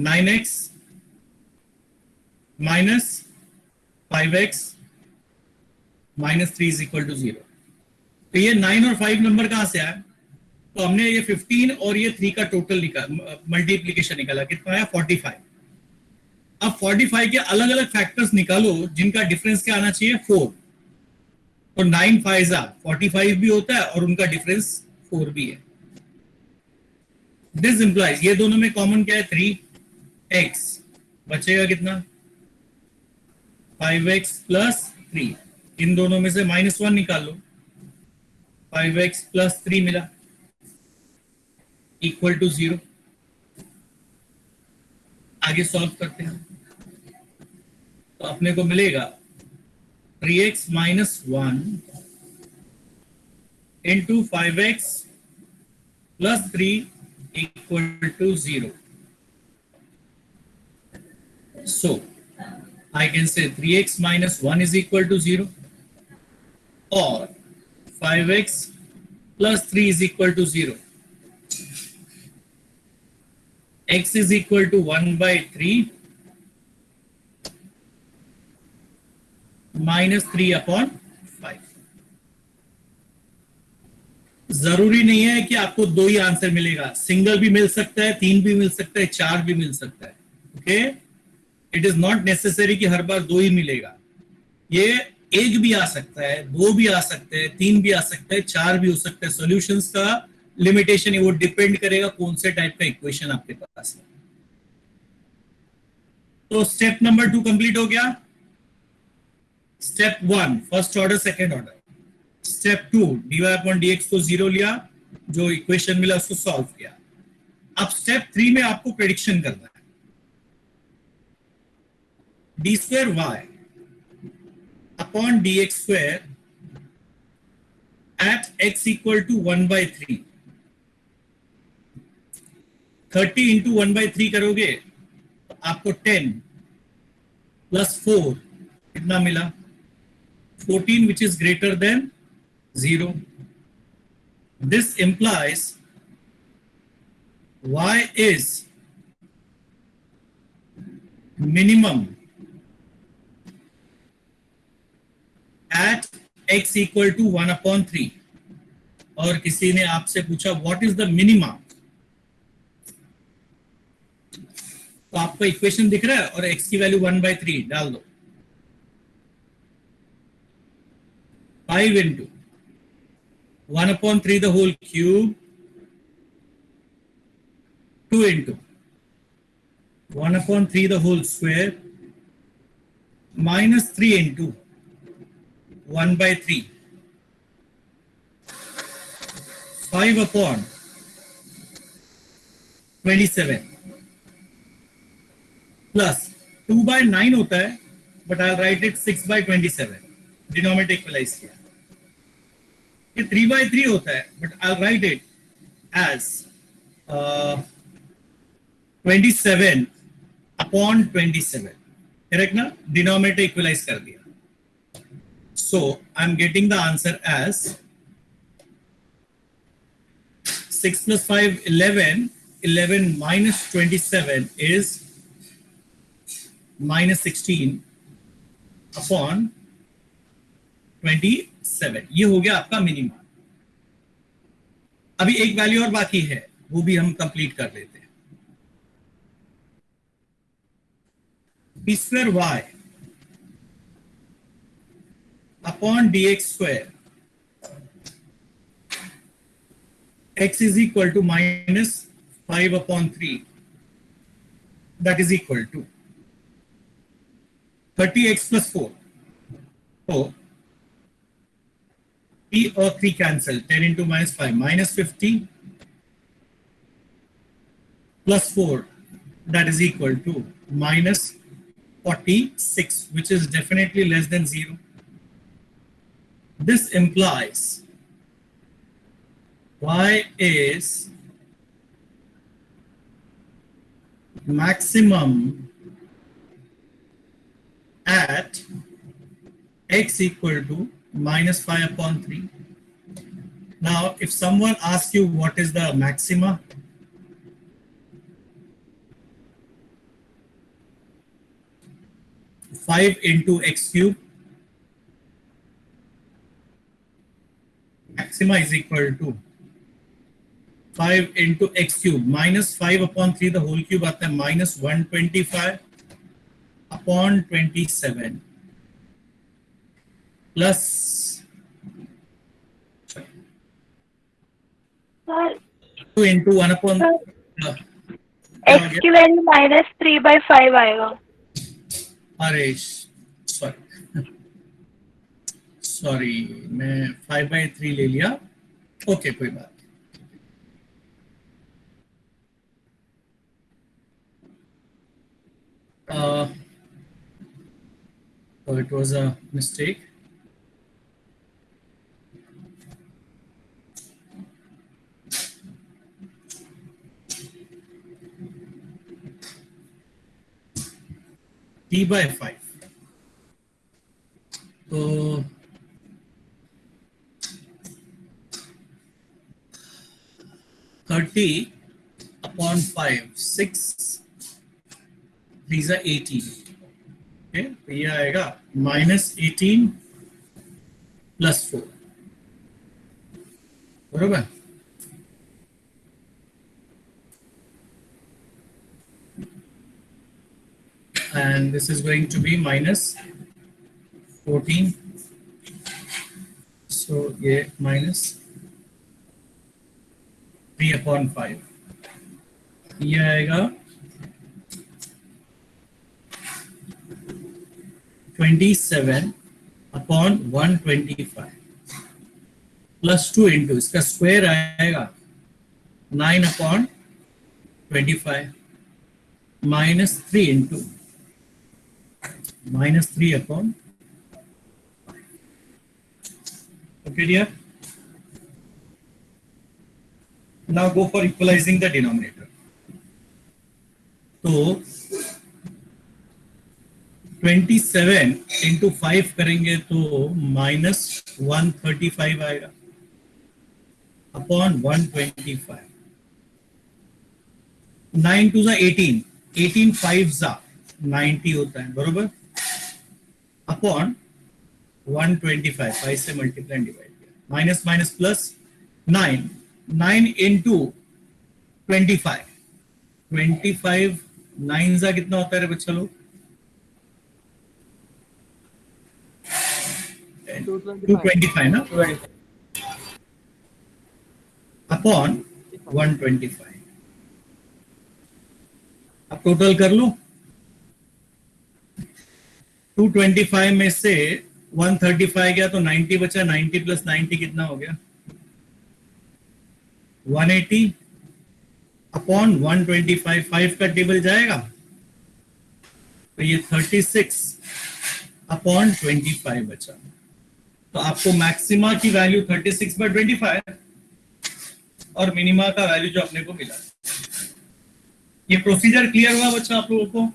[SPEAKER 1] 9x minus 5x minus 3 is equal to 0। तो ये 9 और 5 नंबर कहां से आया? तो हमने ये 15 और ये 3 का टोटल निकाला, मल्टीप्लीकेशन निकाला, कितना आया? 45। अब 45 के अलग अलग फैक्टर्स निकालो जिनका डिफरेंस क्या आना चाहिए? 4। तो 9 5 45 भी होता है और उनका डिफरेंस 4 भी है। दिस इंप्लाइज ये दोनों में कॉमन क्या है? 3x बचेगा कितना? 5x plus 3। इन दोनों में से -1 निकाल लो, 5x प्लस 3 मिला इक्वल टू 0। आगे सॉल्व करते हैं। तो अपने को मिलेगा 3x minus 1 into 5x plus 3 equal to 0. So I can say 3x minus 1 is equal to 0 or 5x plus 3 is equal to 0. X is equal to 1 by 3 minus 3 upon 5. जरूरी नहीं है कि आपको दो ही आंसर मिलेगा, सिंगल भी मिल सकता है, तीन भी मिल सकता है, चार भी मिल सकता है. Okay, it is not necessary कि हर बार दो ही मिलेगा. ये एक भी आ सकता है, दो भी आ सकते हैं, तीन भी आ सकते हैं, चार भी हो सकता है. सॉल्यूशंस का लिमिटेशन है, वो डिपेंड करेगा कौन से टाइप का इक्वेशन आपके पास है. तो स्टेप नंबर 2 कंप्लीट हो गया. Step 1 first order second order. Step 2 dy upon dx को 0 लिया, जो इक्वेशन मिला उसको सॉल्व किया. अब स्टेप 3 में आपको प्रेडिक्शन करना है. d square y upon dx square at x equal to 1 by 3. 30 into 1 by 3 करोगे तो आपको 10 प्लस 4 कितना मिला? 14, which is greater than 0. This implies y is minimum at x equal to 1 upon 3. और किसी ने आपसे पूछा what is the minima, तो आपको इक्वेशन दिख रहा है और x की वैल्यू 1 by 3 डाल दो. 5 into 1 upon 3 the whole cube, 2 into 1 upon 3 the whole square, minus 3 into 1 by 3, 5 upon 27, plus 2 by 9 होता है, but I'll write it 6 by 27. Denominator equalise किया. ये 3 by 3 होता है, but I'll write it as 27 upon 27. Correct ना? Denominator equalise कर दिया. So I'm getting the answer as 6 plus 5 11. 11 minus 27 is minus 16 upon 27. ये हो गया आपका मिनिमम. अभी एक वैल्यू और बाकी है, वो भी हम कंप्लीट कर लेते हैं. b square y upon dx square x is equal to minus 5 upon 3. That is equal to 30x plus 4. So 3 और 3 cancel. 10 into minus 5 minus 50 plus 4, that is equal to minus 46, which is definitely less than 0. This implies y is maximum at x equal to minus 5 upon 3. Now, if someone asks you what is the maxima, five into x cube, maxima is equal to 5 into x cube minus 5 upon 3 the whole cube आता है minus 125 upon 27 plus 2 into 1 upon
[SPEAKER 3] x की value -3/5 आएगा.
[SPEAKER 1] अरे sorry मैं 5/3 ले लिया. Okay कोई बात. So it was a mistake. T by 5. So 30 upon 5, 6, these are 18. Okay, तो ये आएगा -18 plus 4. बरोबर? And this is going to be -14. So ये -3 upon 5. ये आएगा 27 upon 125 plus 2 into इसका स्क्वायर आएगा 9 upon 25 minus 3 into -3 upon 5. Okay, dear. Now go for equalizing the denominator. तो 27 into 5 करेंगे तो -135 आएगा upon 125. 9 to the 18, 18 5s are 90 होता है, बरोबर? Upon 125, 5 से मल्टीप्लाई डिवाइड किया, माइनस माइनस प्लस 9, 9 into 25, 25 9 जा कितना होता है रे बच्चा लोग? 225 ना? अपॉन 125. अब टोटल कर लो. 225 में से 135 गया तो 90 बचा. 90 प्लस 90 कितना हो गया? 180 अपॉन 125. 5 का टेबल जाएगा तो ये 36 अपॉन 25 बचा. तो आपको मैक्सिमा की वैल्यू 36/25 और मिनिमा का वैल्यू जो अपने को मिला. ये प्रोसीजर क्लियर हुआ बच्चा आप लोगों को?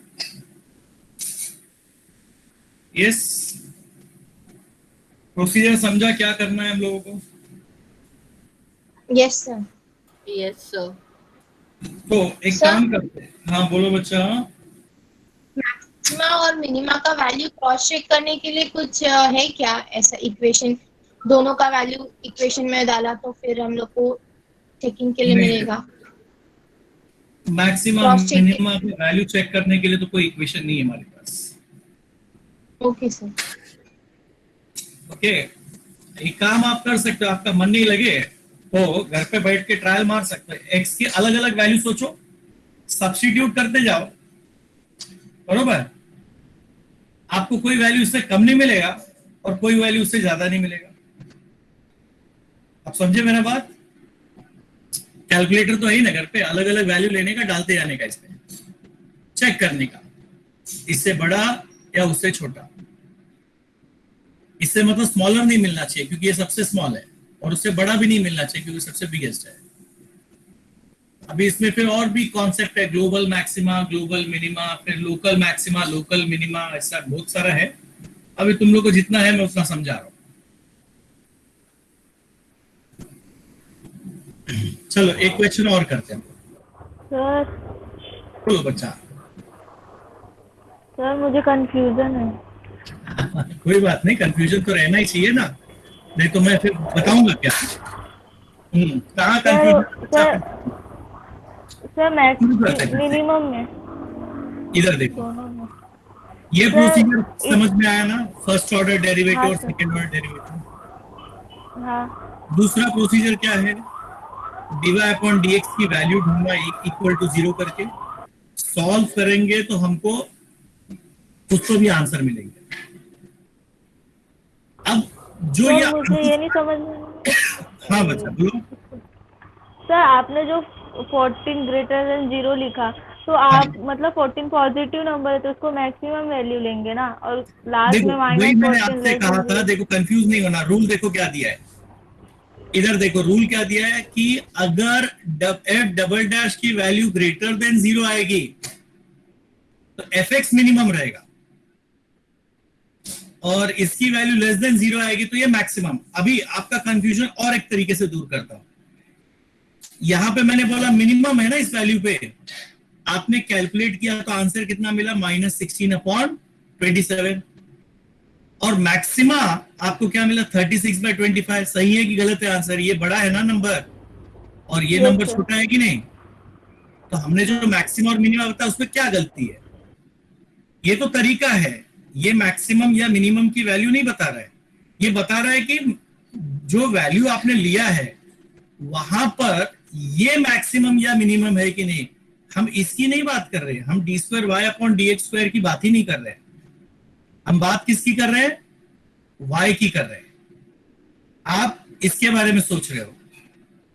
[SPEAKER 1] यस, प्रोसीजर समझा क्या करना है हम लोगों को?
[SPEAKER 2] Yes, sir.
[SPEAKER 5] Yes, sir.
[SPEAKER 1] तो एक
[SPEAKER 2] Sir?
[SPEAKER 1] काम करते हैं. हाँ बोलो बच्चा.
[SPEAKER 2] मैक्सिमा और मिनिमा का वैल्यू क्रॉस चेक करने के लिए कुछ है क्या ऐसा इक्वेशन? दोनों का वैल्यू इक्वेशन में डाला तो फिर हम लोग को चेकिंग के लिए
[SPEAKER 1] नहीं।
[SPEAKER 2] मिलेगा.
[SPEAKER 1] Maxima
[SPEAKER 2] Cross check.
[SPEAKER 1] मिनिमा की वैल्यू चेक करने के लिए तो कोई इक्वेशन नहीं है हमारे पास.
[SPEAKER 2] Okay sir.
[SPEAKER 1] ओके, एक काम आप कर सकते हो. आपका मन नहीं लगे तो घर पे बैठ के ट्रायल मार सकते हो. एक्स की अलग अलग वैल्यू सोचो, सब्स्टिट्यूट करते जाओ, बरोबर? आपको कोई वैल्यू इससे कम नहीं मिलेगा और कोई वैल्यू उससे ज्यादा नहीं मिलेगा. आप समझे मेरा बात? कैलकुलेटर तो है ही ना घर पे, अलग अलग वैल्यू लेने का, डालते जाने का, इसमें चेक करने का, इससे बड़ा या उससे छोटा. इससे मतलब स्मॉलर नहीं मिलना चाहिए क्योंकि ये सबसे स्मॉल है, और उससे बड़ा भी नहीं मिलना चाहिए क्योंकि सबसे बिगेस्ट है. अभी इसमें फिर और भी कॉन्सेप्ट है, ग्लोबल मैक्सिमा, ग्लोबल मिनिमा, फिर लोकल मैक्सिमा, लोकल मिनिमा, ऐसा बहुत सारा है. अभी तुम लोग को जितना है मैं उतना समझा रहा हूं. चलो एक क्वेश्चन और करते हैं.
[SPEAKER 7] सर
[SPEAKER 1] बोलो बच्चा.
[SPEAKER 7] सर मुझे कंफ्यूजन है.
[SPEAKER 1] कोई बात नहीं, कंफ्यूजन तो रहना ही चाहिए ना, नहीं तो मैं फिर बताऊंगा क्या. कहाँ
[SPEAKER 7] सर
[SPEAKER 1] कंफ्यूजन?
[SPEAKER 7] मैक्स मिनिमम में
[SPEAKER 1] इधर देखो,
[SPEAKER 7] दोनों में.
[SPEAKER 1] ये
[SPEAKER 7] सर,
[SPEAKER 1] प्रोसीजर समझ में आया ना? फर्स्ट ऑर्डर डेरिवेटिव
[SPEAKER 7] हाँ,
[SPEAKER 1] और
[SPEAKER 7] सर.
[SPEAKER 1] Second order derivative.
[SPEAKER 7] हाँ
[SPEAKER 1] दूसरा प्रोसीजर क्या है? dy अपॉन dx की वैल्यू ढूंढना इक्वल टू 0 करके. सॉल्व करेंगे तो हमको कुछ तो भी आंसर मिलेंगे. अब जो
[SPEAKER 7] सर
[SPEAKER 1] ये
[SPEAKER 7] मुझे ये नहीं समझ में.
[SPEAKER 1] हाँ बच्चा बोलो.
[SPEAKER 7] सर आपने जो 14 ग्रेटर देन 0 लिखा, तो आप मतलब 14 पॉजिटिव नंबर है तो उसको मैक्सिमम वैल्यू लेंगे ना, और लास्ट
[SPEAKER 1] देखो
[SPEAKER 7] में
[SPEAKER 1] वही मैंने
[SPEAKER 7] -14
[SPEAKER 1] आपसे कहा था, देखो कंफ्यूज नहीं होना। रूल देखो क्या दिया है, इधर देखो रूल क्या दिया है कि अगर एफ डबल डैश की वैल्यू ग्रेटर देन 0 आएगी तो एफ एक्स मिनिमम रहेगा, और इसकी वैल्यू लेस देन 0 आएगी तो ये मैक्सिमम। अभी आपका कंफ्यूजन और एक तरीके से दूर करता हूं। यहां पे मैंने बोला मिनिमम है ना इस वैल्यू पे, आपने कैलकुलेट किया तो आंसर कितना मिला, -16/27, और मैक्सिमा आपको क्या मिला, 36/25। सही है कि गलत है आंसर? ये बड़ा है ना नंबर, और ये नंबर
[SPEAKER 7] sir.
[SPEAKER 1] छोटा है कि नहीं? तो हमने जो मैक्सिमम और मिनिमम बताया उसमें क्या गलती है? ये तो तरीका है, ये मैक्सिमम या मिनिमम की वैल्यू नहीं बता रहा है, ये बता रहा है कि जो वैल्यू आपने लिया है वहां पर ये मैक्सिमम या मिनिमम है कि नहीं। हम इसकी नहीं बात कर रहे हैं, हम d2y/dx² की बात ही नहीं कर रहे हैं, हम बात किसकी कर रहे हैं, y की कर रहे हैं। आप इसके बारे में सोच रहे हो,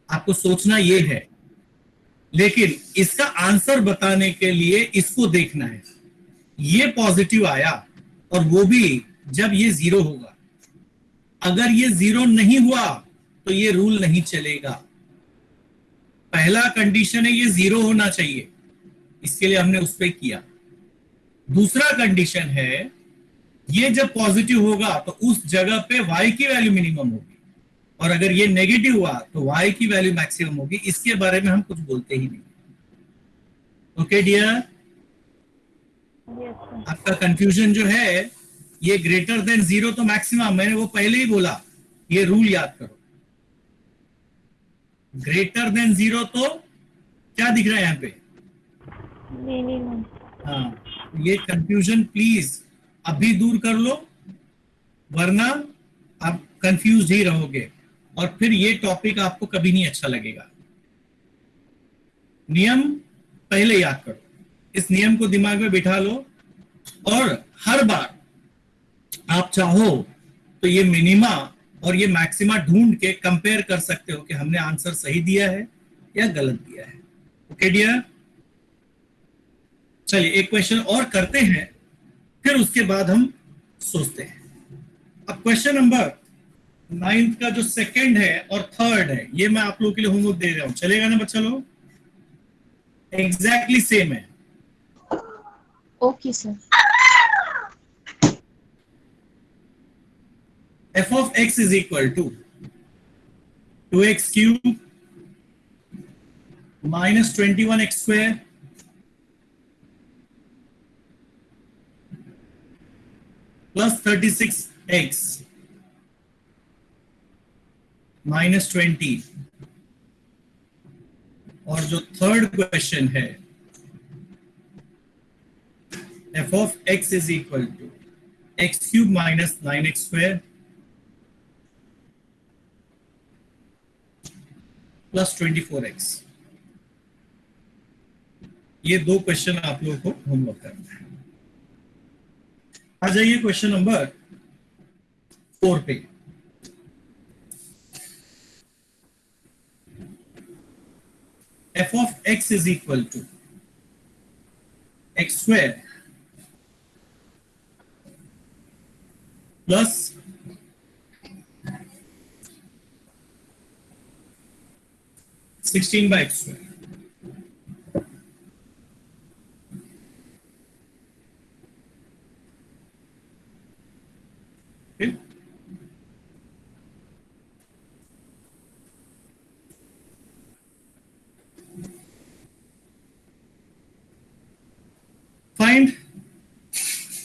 [SPEAKER 1] आपको सोचना ये है, लेकिन इसका आंसर बताने के लिए इसको देखना है। ये पॉजिटिव आया और वो भी जब ये 0 होगा, अगर ये 0 नहीं हुआ तो ये रूल नहीं चलेगा। पहला कंडीशन है ये 0 होना चाहिए, इसके लिए हमने उस पर किया। दूसरा कंडीशन है ये जब पॉजिटिव होगा तो उस जगह पे y की वैल्यू मिनिमम होगी, और अगर ये नेगेटिव हुआ तो y की वैल्यू मैक्सिमम होगी। इसके बारे में हम कुछ बोलते ही नहीं। ओके डियर, आपका कंफ्यूजन जो है ये ग्रेटर देन 0 तो मैक्सिमम, मैंने वो पहले ही बोला, ये रूल याद करो। ग्रेटर देन 0 तो क्या दिख रहा है यहाँ पे,
[SPEAKER 7] मिनिमम।
[SPEAKER 1] हाँ, ये कंफ्यूजन प्लीज अभी दूर कर लो, वरना आप कंफ्यूज ही रहोगे और फिर ये टॉपिक आपको कभी नहीं अच्छा लगेगा। नियम पहले याद करो, इस नियम को दिमाग में बिठा लो, और हर बार आप चाहो तो ये मिनिमा और ये मैक्सिमा ढूंढ के कंपेयर कर सकते हो कि हमने आंसर सही दिया है या गलत दिया है। ओके डियर, चलिए एक क्वेश्चन और करते हैं, फिर उसके बाद हम सोचते हैं। अब क्वेश्चन नंबर 9 का जो सेकंड है और थर्ड है, ये मैं आप लोगों के लिए होमवर्क दे रहा हूं, चलेगा ना बच्चा लोग? एग्जैक्टली सेम है।
[SPEAKER 2] Okay sir.
[SPEAKER 1] f of x is equal to 2x cube minus 21x square plus 36x minus 20, और जो थर्ड क्वेश्चन है f of x is equal to x cube minus 9x square plus 24x। ये दो question आप लोगों को homework करना है। आ जाइए क्वेश्चन नंबर 4 पे। f of x is equal to x square plus 16 by x square। Okay? Find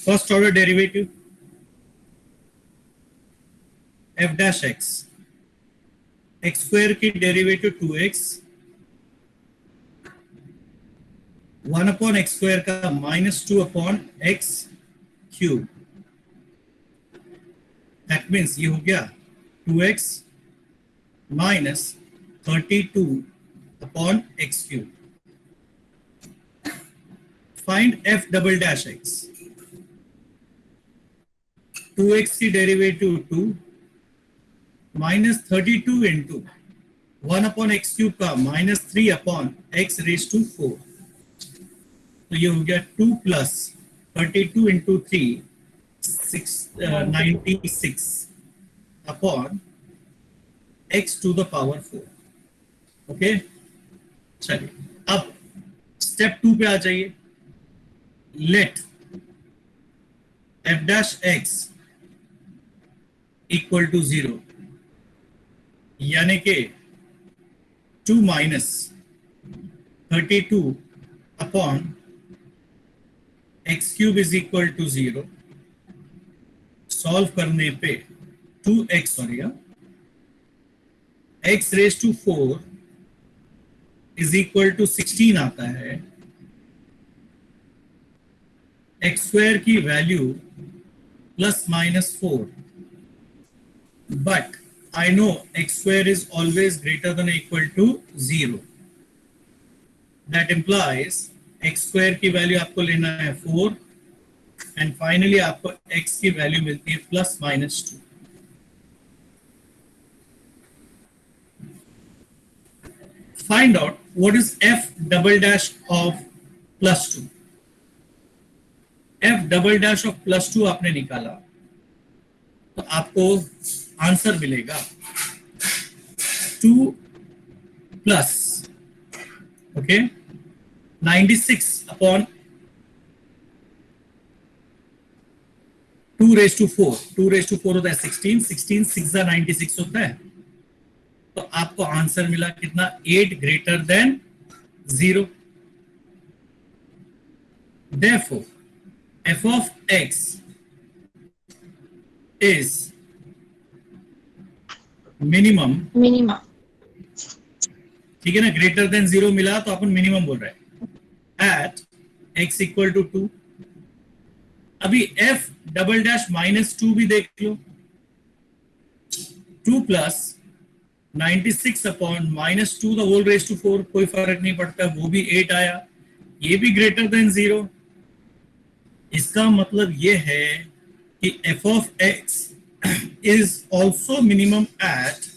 [SPEAKER 1] first order derivative f dash x, x square की derivative 2x, 1 upon x square का -2 upon x cube. That means ये हो गया 2x minus 32 upon x cube. Find f double dash x। 2x की derivative 2 minus 32 into 1 upon x cube का -3 upon x raise to 4। तो ये हो गया 2 plus 32 into 3 96 upon x to the power 4. Okay, चलिए अब स्टेप 2 पे आ जाइए. Let f dash x equal to 0, यानी कि 2 minus 32 upon x cube is equal to 0. Solve करने पे 2x हो गया, x raise to 4 is equal to 16 आता है. x स्क्वायर की value plus minus 4, but I know x square is always greater than or equal to 0. That implies x square की value आपको लेना है 4 and finally आपको x की value मिलती है plus minus 2. Find out what is f double dash of plus 2. f double dash of plus 2 आपने निकाला तो आपको आंसर मिलेगा 2 plus 96 upon 2 raise to 4. 2 raise to 4 होता है 16, 16 6 96 होता है. तो आपको आंसर मिला कितना? 8 greater than 0. Therefore, f of x is minimum. ठीक है ना, ग्रेटर देन 0 मिला तो अपन मिनिमम बोल रहे हैं एट x इक्वल टू 2. अभी f डबल डैश माइनस 2 भी देख लो. 2 plus 96 upon minus 2 the whole raise to 4, कोई फर्क नहीं पड़ता, वो भी 8 आया, ये भी ग्रेटर देन 0. इसका मतलब ये है कि f of x is also minimum at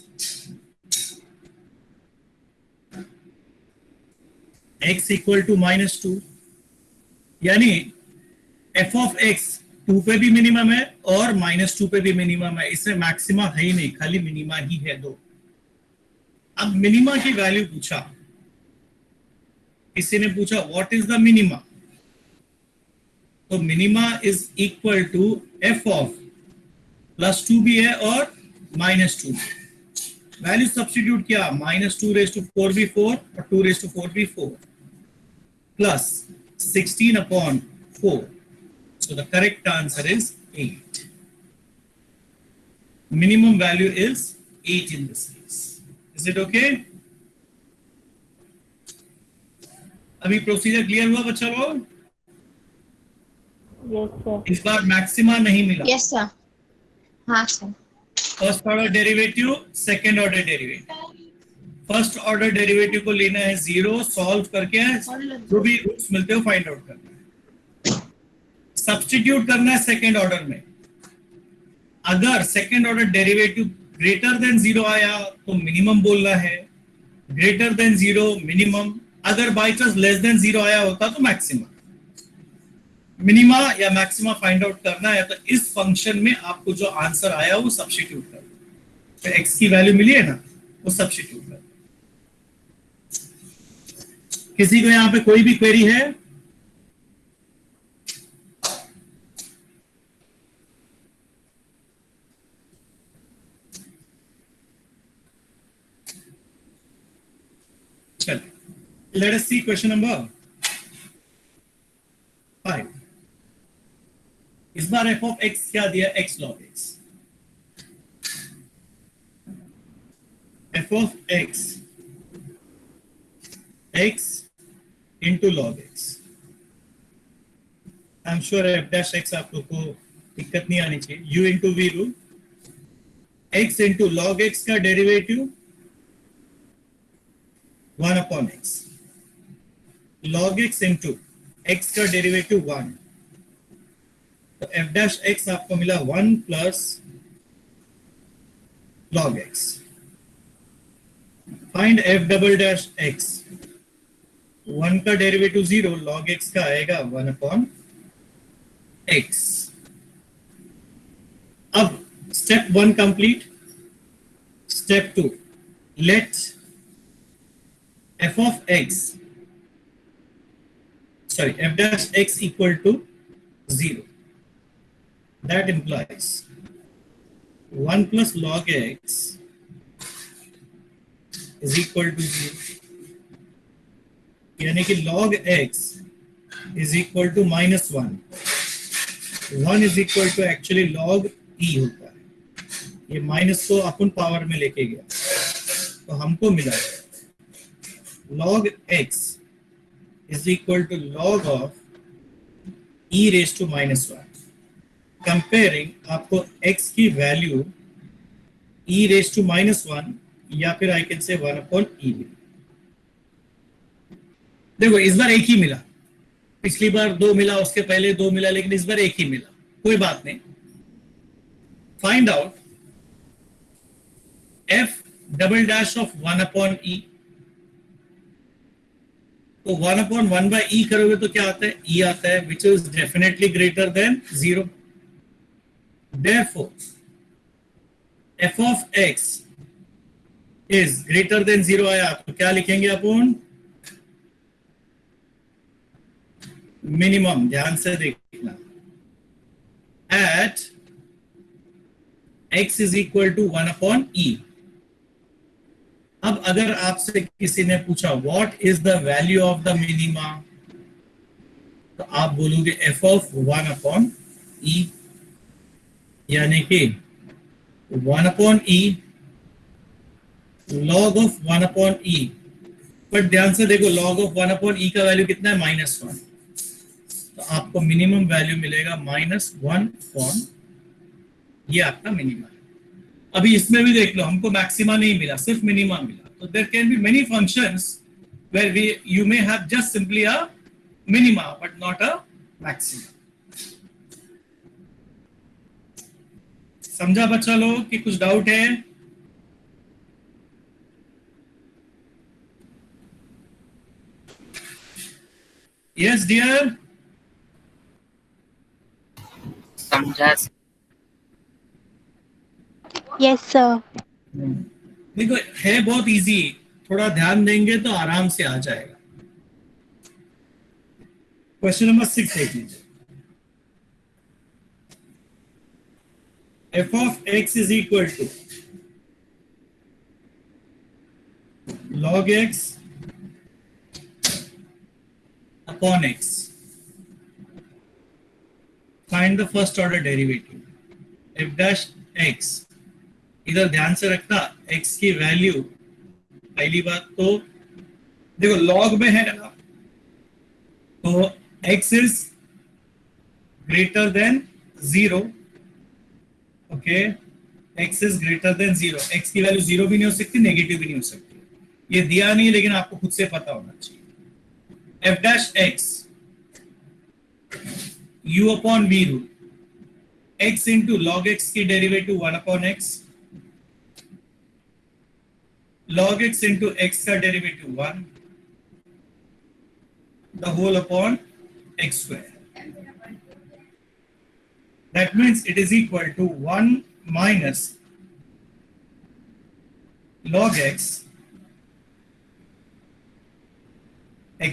[SPEAKER 1] x equal to minus 2. यानी f of x 2 पे भी मिनिमम है और माइनस 2 पे भी मिनिमम है. इसमें मैक्सिमा है ही नहीं, खाली मिनिमा ही है 2. अब मिनिमा की वैल्यू पूछा, किसी ने पूछा व्हाट इज द मिनिमा, तो minima is equal to f of plus 2 भी है और माइनस 2. वैल्यू सब्स्टिट्यूट किया, माइनस 2 रेज टू 4 भी 4 और 2 रेज टू 4 भी 4 plus 16 upon 4. So the correct answer is 8. Minimum value is 8 in this case. Is it okay? अभी procedure clear हुआ बच्चा लोग?
[SPEAKER 7] Yes sir.
[SPEAKER 1] इस बार मैक्सिमा नहीं मिला.
[SPEAKER 2] Yes sir. हाँ sir.
[SPEAKER 1] First order derivative, second order derivative. First order derivative को लेना है 0, सॉल्व करके जो भी रूट्स मिलते हो फाइंड आउट करना है. सब्स्टिट्यूट करना है सेकंड ऑर्डर में. अगर second order derivative greater than 0 आया तो मिनिमम बोलना है, ग्रेटर देन 0 मिनिमम. अगर बाय चांस लेस देन 0 आया होता तो मैक्सिमम. मिनिमा या मैक्सिमा फाइंड आउट करना है तो इस फंक्शन में आपको जो आंसर आया वो सब्स्टिट्यूट कर, तो x की वैल्यू मिली है ना, वो सब्स्टिट्यूट कर. किसी को यहां पे कोई भी क्वेरी है? चलिए, लेट अस सी क्वेश्चन नंबर 5. इस बार f of x क्या दिया? x log x. f of x into log x. I'm sure f dash x आप लोग को दिक्कत नहीं आनी चाहिए. u into v rule, x into log x का derivative 1 upon x. log x into x का डेरिवेटिव 1. तो f dash x आपको मिला 1 plus log x. Find f double dash x. 1 का डेरिवेटिव 0, log x का आएगा 1 अपॉन x। अब step 1 complete. Step 2, let f of x, sorry, f dash x equal to 0. That implies 1 plus log x is equal to 0, यानी कि log x is equal to -1. 1 is equal to actually log e होता है। ये minus को अपन power में लेके गया तो हमको मिला log x is equal to log of e raised to -1. Comparing आपको x की वैल्यू e raised to -1 या फिर I can say 1 upon e मिली। देखो इस बार एक ही मिला, पिछली बार 2 मिला, उसके पहले 2 मिला, लेकिन इस बार एक ही मिला, कोई बात नहीं। Find out f double dash of 1 upon e। तो 1 अपॉन 1 बाय e करोगे तो क्या आता है, e आता है, which is definitely greater than 0। Therefore, f of x is greater than 0 आया तो क्या लिखेंगे अपन, मिनिमम। ध्यान से देखना, at x is equal to 1 upon e। अब अगर आपसे किसी ने पूछा what is the value of the minima, तो आप बोलोगे f of 1 upon e, यानी कि 1 upon e log of 1 upon e। But ध्यान से देखो log of 1 अपॉन e का वैल्यू कितना है, -1, तो आपको मिनिमम वैल्यू मिलेगा -1 अपॉन, ये आपका मिनिमम है। अभी इसमें भी देख लो, हमको मैक्सिमा नहीं मिला, सिर्फ मिनिमा मिला। तो there can be many functions where you may have just simply a minima but not a maxima. समझा बच्चा लोग कि कुछ डाउट है? यस डियर,
[SPEAKER 5] समझा।
[SPEAKER 3] Yes sir.
[SPEAKER 1] देखो है बहुत इजी, थोड़ा ध्यान देंगे तो आराम से आ जाएगा। क्वेश्चन नंबर 6 देख लीजिए। f of x is equal to log x upon x. Find the first order derivative. f dash x, इधर ध्यान से रखना x की वैल्यू, पहली बात तो देखो log में है ना, तो x is greater than 0। Okay, x is greater than 0। x की वैल्यू 0 भी नहीं हो सकती, नेगेटिव भी नहीं हो सकती, ये दिया नहीं, लेकिन आपको खुद से पता होना चाहिए। f dash x u upon v rule, x into log x की derivative 1 upon x, log x into x का derivative 1, the whole upon x square. That means it is equal to 1 minus log x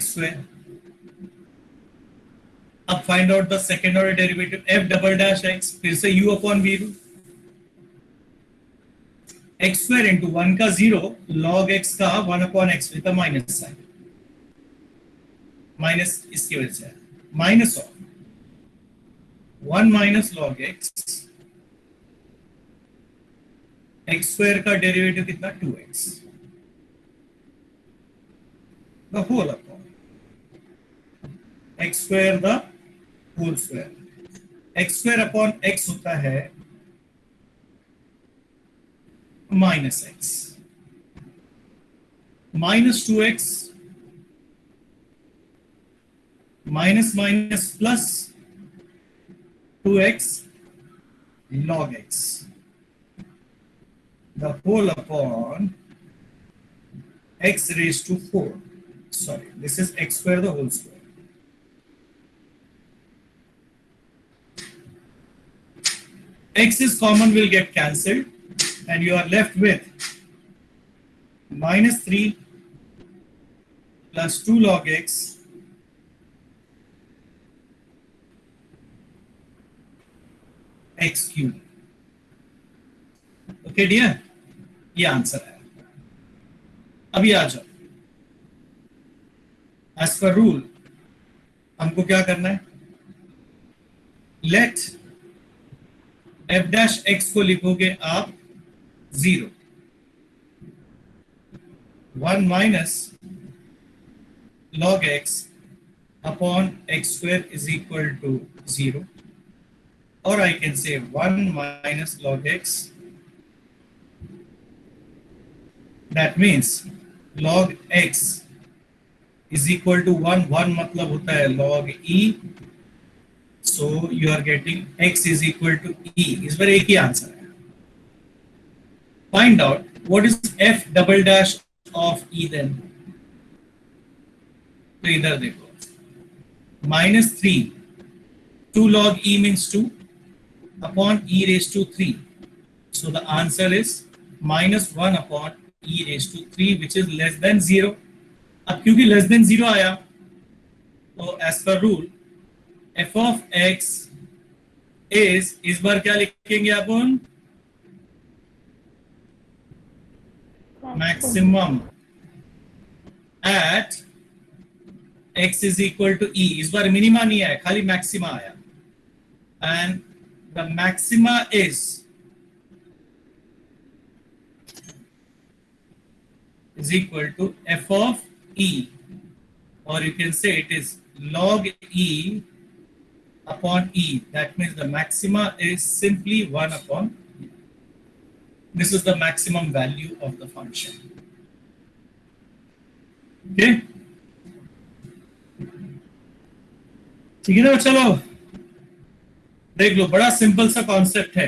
[SPEAKER 1] square. अब find out the second order derivative, f double dash x, फिर से u upon v rule, x square into 1 का 0 log x का 1 upon x with a minus sign, minus इसकी वजह से minus of 1 minus log x, x square का derivative कितना 2x, the whole upon x square the whole square. x square upon x होता है minus x, minus 2x, minus minus plus 2x log x, the whole upon x raised to 4. sorry, this is x square the whole square. X is common, will get cancelled, and you are left with minus 3 plus 2 log x x cube. Okay dear, ये answer है. अभी आ जाओ. As per rule हमको क्या करना है? Let f dash x को लिखोगे आप 0, 1 minus log x upon x square is equal to 0, or I can say 1 minus log x. That means log x is equal to 1. 1 मतलब होता है log e. So you are getting x is equal to e. इस बार एक ही answer है. Find out what is f double dash of e then. तो इधर देखो, minus 3, 2 log e means 2 upon e raised to 3. So the answer is minus 1 upon e raised to 3, which is less than 0. अब क्योंकि less than 0 आया, तो as per rule f of x is, इस बार क्या लिखेंगे अपन? Maximum at x is equal to e. इस बार minima नहीं आया, खाली मैक्सिमा आया. And the maxima is equal to f of e, or you can say it is log e upon e. That means the maxima is simply 1 upon e. This is the maximum value of the function. Okay, ठीक है ना? चलो देख लो, बड़ा simple सा concept है.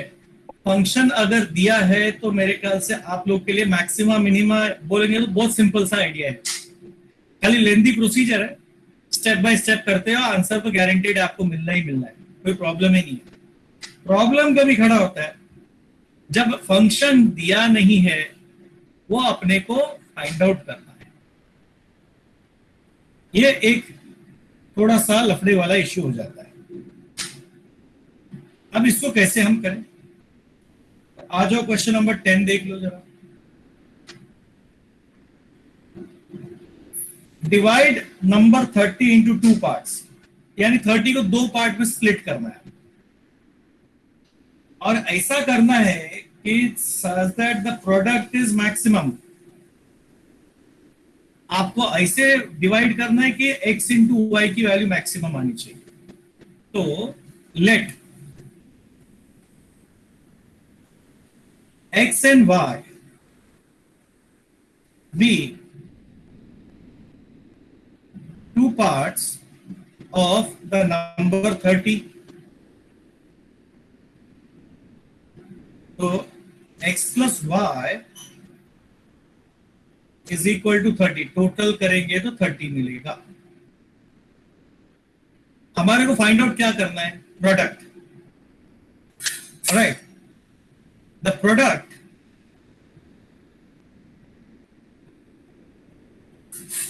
[SPEAKER 1] Function अगर दिया है तो मेरे ख्याल से आप लोग के लिए मैक्सिमा मिनिमा बोलेंगे तो बहुत सिंपल सा आइडिया है. खाली लेंथी प्रोसीजर है, स्टेप बाय स्टेप करते हो, आंसर तो गारंटीड आपको मिलना ही मिलना है, कोई प्रॉब्लम ही नहीं है. प्रॉब्लम कभी खड़ा होता है जब फंक्शन दिया नहीं है, वो अपने को फाइंड आउट करना है. ये एक थोड़ा सा लफड़े वाला इश्यू हो जाता है. अब इसको कैसे हम करें? आ जाओ, क्वेश्चन नंबर 10 देख लो जरा. डिवाइड नंबर 30 इंटू 2 पार्ट्स, यानी 30 को 2 पार्ट में स्प्लिट करना है, और ऐसा करना है कि such that the product is maximum. आपको ऐसे डिवाइड करना है कि x इंटू वाई की वैल्यू मैक्सिमम आनी चाहिए. तो let x and y be 2 parts of the number 30. So x plus y is equal to 30. Total करेंगे तो 30 मिलेगा. हमारे को फाइंड आउट क्या करना है? Product. Right, the product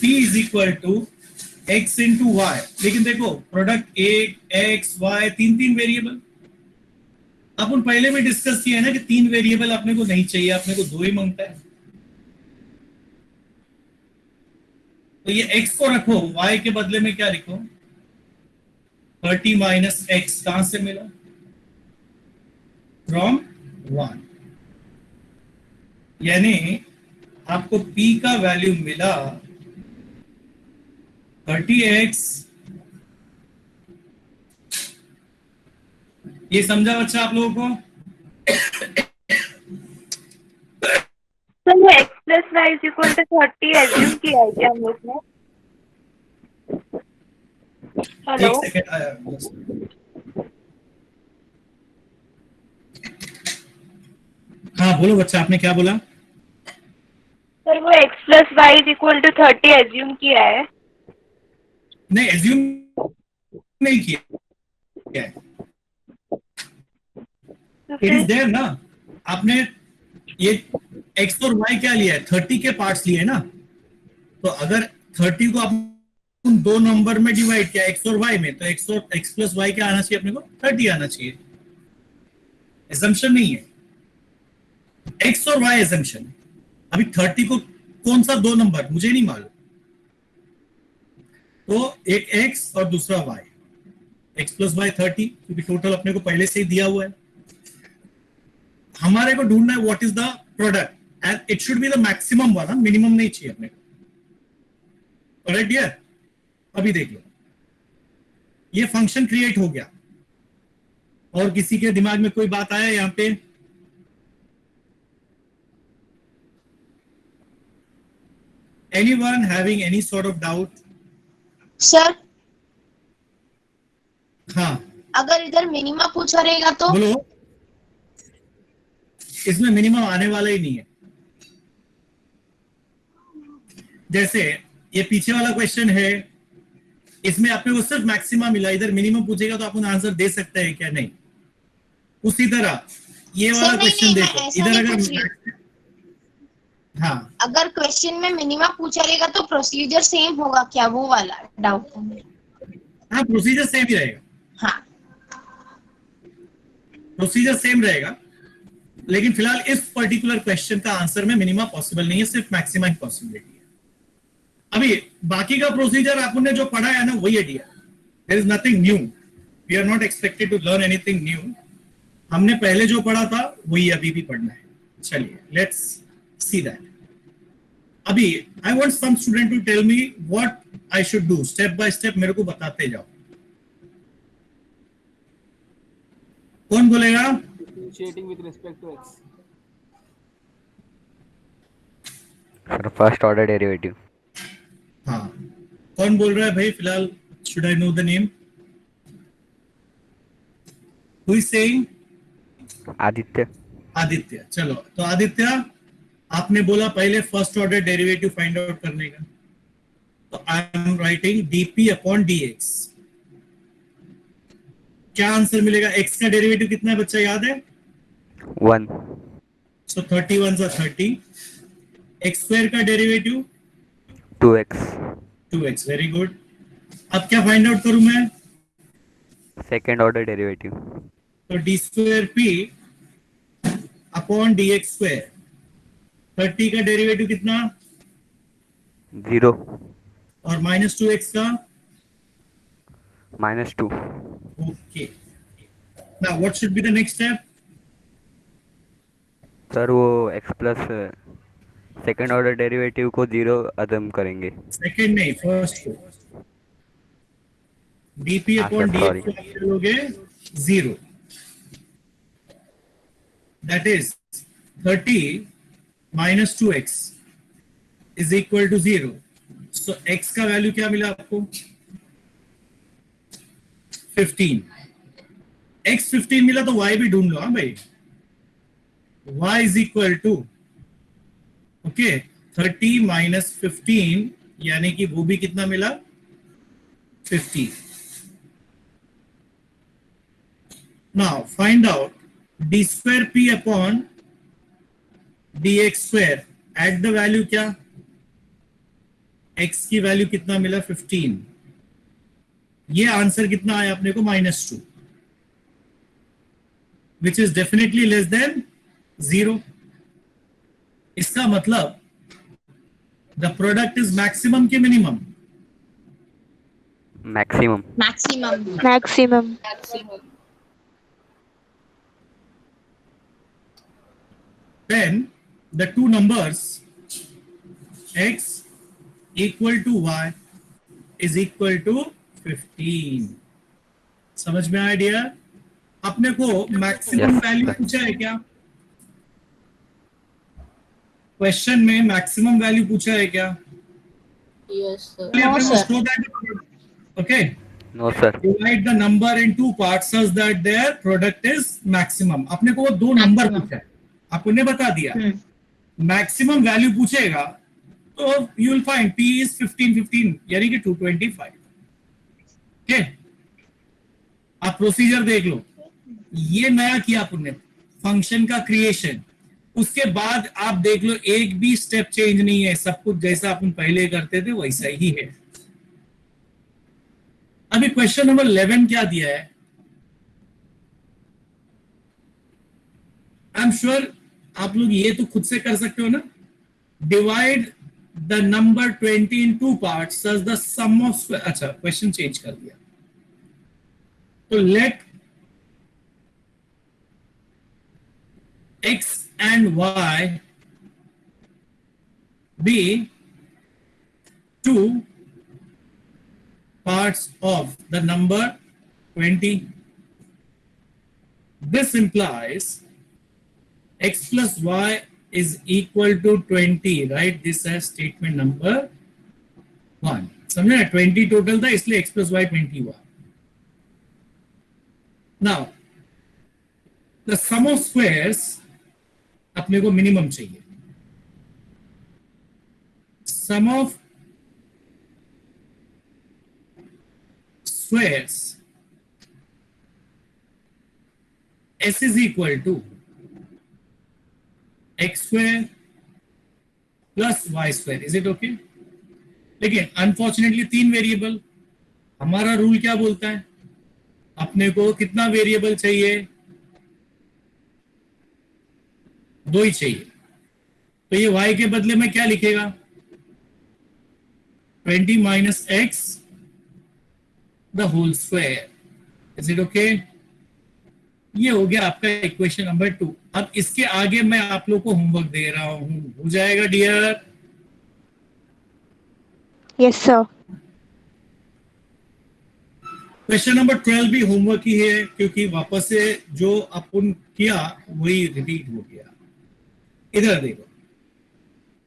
[SPEAKER 1] p is equal to x into y. लेकिन देखो प्रोडक्ट x y तीन वेरिएबल अपन पहले में डिस्कस किया है ना कि 3 वेरिएबल अपने को नहीं चाहिए, अपने को 2 ही मांगता है. तो ये x को रखो, y के बदले में क्या लिखो? 30 माइनस x. कहां से मिला? फ्रॉम 1. यानी आपको p का वैल्यू मिला 30x. ये समझा बच्चा आप लोगों को?
[SPEAKER 3] सर वो x plus y is equal to 30 assume किया है क्या हम लोग ने? हेलो,
[SPEAKER 1] एक सेकंड आया. हाँ बोलो बच्चा, आपने क्या बोला?
[SPEAKER 3] सर वो x plus y is equal to 30 assume किया है.
[SPEAKER 1] नहीं, एज्यूम नहीं किया है, इट इज देयर ना। आपने ये x और y क्या लिया है, 30 के पार्ट्स लिए ना, तो अगर 30 को आप उन दो नंबर में डिवाइड किया x और y में, तो x और x प्लस y क्या आना चाहिए अपने को, 30 आना चाहिए। assumption नहीं है, x और y assumption है। अभी 30 को कौन सा दो नंबर मुझे नहीं मालूम, तो एक x और दूसरा y, x प्लस y 30, क्योंकि टोटल अपने को पहले से ही दिया हुआ है। हमारे को ढूंढना है what is the product and it should be the maximum वाला, मिनिमम नहीं चाहिए अपने को। ऑलराइट डियर, अभी देख लो, ये फंक्शन क्रिएट हो गया, और किसी के दिमाग में कोई बात आया यहां पे? Anyone having any sort of doubt?
[SPEAKER 2] Sir
[SPEAKER 1] हाँ
[SPEAKER 2] अगर इधर मिनिमा पूछा रहेगा तो
[SPEAKER 1] बोलो। इसमें मिनिमम आने वाला ही नहीं है। जैसे ये पीछे वाला क्वेश्चन है, इसमें आपने को सिर्फ मैक्सिमम मिला, इधर मिनिमम पूछेगा तो आप आंसर दे सकते हैं क्या? नहीं। उसी तरह ये वाला
[SPEAKER 2] सर, नहीं,
[SPEAKER 1] क्वेश्चन
[SPEAKER 2] नहीं,
[SPEAKER 1] देखो,
[SPEAKER 2] मैं ऐसा
[SPEAKER 1] इधर
[SPEAKER 2] नहीं
[SPEAKER 1] अगर
[SPEAKER 2] पूछ रही।
[SPEAKER 1] हाँ
[SPEAKER 2] अगर क्वेश्चन में मिनिमा पूछा रहेगा तो प्रोसीजर सेम होगा क्या, वो वाला डाउट है मेरा।
[SPEAKER 1] हाँ प्रोसीजर सेम ही रहेगा,
[SPEAKER 2] हाँ
[SPEAKER 1] प्रोसीजर सेम रहेगा, लेकिन फिलहाल इस पर्टिकुलर क्वेश्चन का आंसर में मिनिमम पॉसिबल नहीं है, सिर्फ मैक्सिमम ही पॉसिबिलिटी है। अभी बाकी का प्रोसीजर आपने जो पढ़ा है ना, वही है dear, there is nothing new, we are not expected to learn anything new. हमने पहले जो पढ़ा था वही अभी भी पढ़ना है। चलिए लेट्स सी दैट। अभी I want some student to tell me what I should do, step by step मेरे को बताते जाओ। कौन बोलेगा?
[SPEAKER 4] Differentiating with respect to x.
[SPEAKER 8] Sir first order derivative.
[SPEAKER 1] हाँ कौन बोल रहा है भाई फिलहाल? Should I know the name? Who is saying?
[SPEAKER 8] Aditya.
[SPEAKER 1] Aditya. चलो तो आदित्य, आपने बोला पहले first order derivative find out करने का, तो I am writing dp upon dx। क्या आंसर मिलेगा? x का डेरिवेटिव कितना है बच्चा, याद है?
[SPEAKER 8] 1।
[SPEAKER 1] सो 31 are 30। x स्क्वायर का derivative
[SPEAKER 8] 2x।
[SPEAKER 1] 2x। Very good. अब क्या फाइंड आउट करूं मैं?
[SPEAKER 8] Second order derivative.
[SPEAKER 1] तो D square P upon dx square. 30 का डेरिवेटिव कितना?
[SPEAKER 8] 0।
[SPEAKER 1] और माइनस 2x का?
[SPEAKER 8] -2।
[SPEAKER 1] Okay. Now what should be the next step?
[SPEAKER 8] Sir वो x plus second order derivative को 0 अदम करेंगे।
[SPEAKER 1] सेकंड नहीं, फर्स्ट को। dp upon
[SPEAKER 8] sorry.
[SPEAKER 1] dx को चलोगे 0, that is 30 minus 2x is equal to 0। So x का value क्या मिला आपको? 15। x 15 मिला तो y भी ढूंढ लो। हाँ भाई, y is equal to okay 30 minus 15, यानी कि वो भी कितना मिला? 50। Now find out D square P upon dx square at the value क्या? x की वैल्यू कितना मिला? 15। ये आंसर कितना आया अपने को? -2, which is definitely less than 0। इसका मतलब द प्रोडक्ट इज मैक्सिमम के minimum?
[SPEAKER 8] Maximum.
[SPEAKER 2] Maximum.
[SPEAKER 6] Maximum.
[SPEAKER 1] Then the two numbers x equal to y is equal to 15। समझ में आया डियर? अपने को मैक्सिमम
[SPEAKER 8] Yes,
[SPEAKER 1] वैल्यू
[SPEAKER 8] sir.
[SPEAKER 1] पूछा है क्या? क्वेश्चन में मैक्सिमम वैल्यू पूछा है क्या?
[SPEAKER 5] Yes, sir.
[SPEAKER 2] No, sir.
[SPEAKER 1] Okay.
[SPEAKER 8] No sir.
[SPEAKER 1] Divide the number in two parts such that their product is maximum। अपने को वो दो नंबर
[SPEAKER 2] Maximum.
[SPEAKER 1] पूछा है, आपको ने बता दिया। मैक्सिमम वैल्यू पूछेगा तो you will find p is 15 यानी कि 225। ओके, आप प्रोसीजर देख लो, ये नया किया आपने फंक्शन का क्रिएशन, उसके बाद आप देख लो एक भी स्टेप चेंज नहीं है, सब कुछ जैसा अपन पहले करते थे वैसा ही है। अभी क्वेश्चन नंबर 11 क्या दिया है, आई एम श्योर आप लोग ये तो खुद से कर सकते हो ना, divide the number 20 in two parts such the sum of, अच्छा क्वेश्चन चेंज कर दिया, तो let x and y be two parts of the number 20. This implies x plus y is equal to 20. Write this as statement number 1. समझे ना, 20 total था इसलिए x plus y 20 हुआ। Now the sum of squares अपने को minimum चाहिए, sum of squares s is equal to X square plus Y square, is it okay? लेकिन unfortunately 3 variable, हमारा रूल क्या बोलता है, अपने को कितना वेरिएबल चाहिए, 2 ही चाहिए, तो ये y के बदले में क्या लिखेगा, 20 minus x the whole square, is it okay? ये हो गया आपका इक्वेशन नंबर 2। अब इसके आगे मैं आप लोग को होमवर्क दे रहा हूं, हो जाएगा dear?
[SPEAKER 6] Yes, sir.
[SPEAKER 1] Question number 12 भी होमवर्क ही है, क्योंकि वापस से जो अपन किया वही रिपीट हो गया। इधर देखो,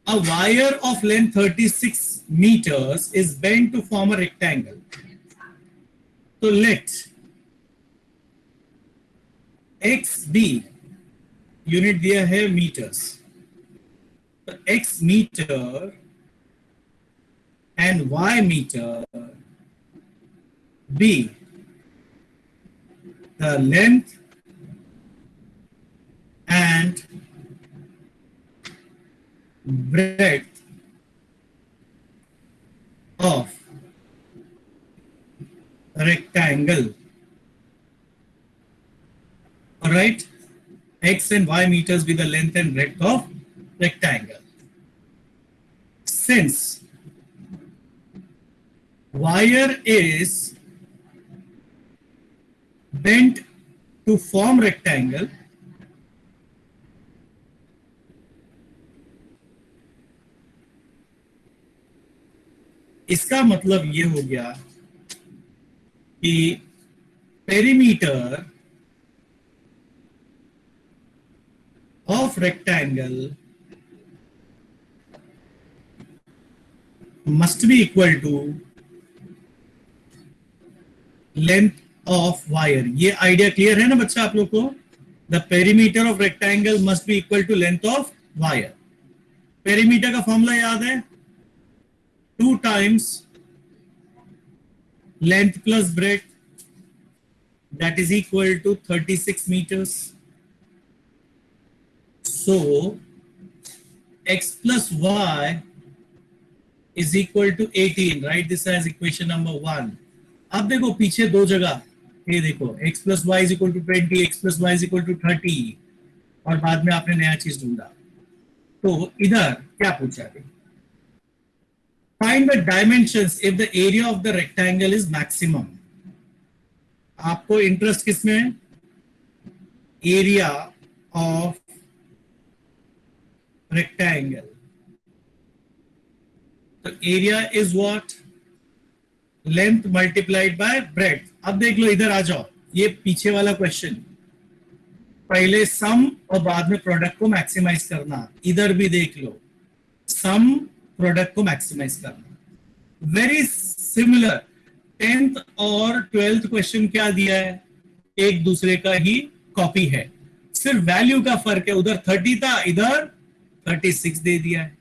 [SPEAKER 1] a wire of length 36 meters is bent to form a rectangle. So let x be, unit दिया है मीटर्स, तो x meter and y meter be the length and breadth of rectangle. All right, x and y meters be the length and breadth of rectangle. Since wire is bent to form rectangle, इसका मतलब ये हो गया कि perimeter of rectangle must be equal to length of wire. ये idea clear है ना बच्चा आप लोग को? The perimeter of rectangle must be equal to length of wire. Perimeter का फॉर्मूला याद है, 2 times length plus breadth, that is equal to 36 meters. So x plus y is equal to 18. Write this as equation number 1. अब देखो पीछे 2 जगह, ये देखो x plus y is equal to 20, x plus y is equal to 30, और बाद में आपने नया चीज ढूंढा। तो इधर क्या पूछा है? Find the dimensions if the area of the rectangle is maximum. आपको इंटरेस्ट किसमें है? Area of rectangle. तो area is what? Length multiplied by breadth. अब देख लो, इधर आ जाओ, ये पीछे वाला क्वेश्चन, पहले सम और बाद में प्रोडक्ट को मैक्सिमाइज करना। इधर भी देख लो, सम प्रोडक्ट को मैक्सिमाइज करना। वेरी सिमिलर 10th और 12th क्वेश्चन क्या दिया है? एक दूसरे का ही कॉपी है, सिर्फ वैल्यू का फर्क है। उधर 30 था, इधर 36 दे दिया है,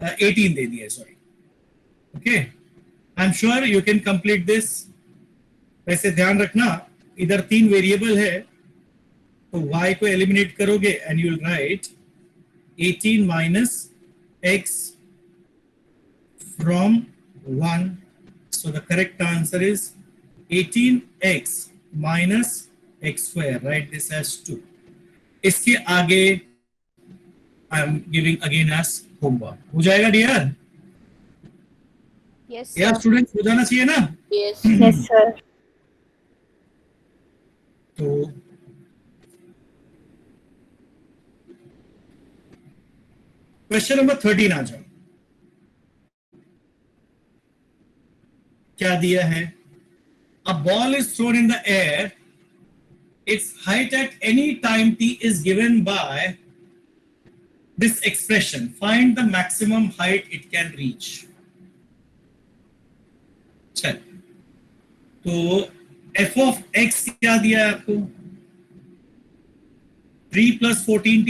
[SPEAKER 1] 18 दे दिया है, sorry. Okay, I am sure you can complete this. वैसे ध्यान रखना इधर 3 वेरिएबल है, तो y को एलिमिनेट करोगे and you will write 18 minus x from 1. So the correct answer is 18x minus x square. Write this as 2. इसके आगे I am giving again as homework. हो जाएगा डियर?
[SPEAKER 6] Yes,
[SPEAKER 1] यार
[SPEAKER 6] sir.
[SPEAKER 1] स्टूडेंट्स हो जाना चाहिए ना?
[SPEAKER 5] Yes.
[SPEAKER 3] Yes, sir.
[SPEAKER 1] तो क्वेश्चन नंबर 13 आ जाओ. क्या दिया है? A ball is thrown in the air. Its height at any time t is given by this expression. Find the maximum height it can reach. चल, तो f of x क्या दिया है आपको? 3 plus 14t.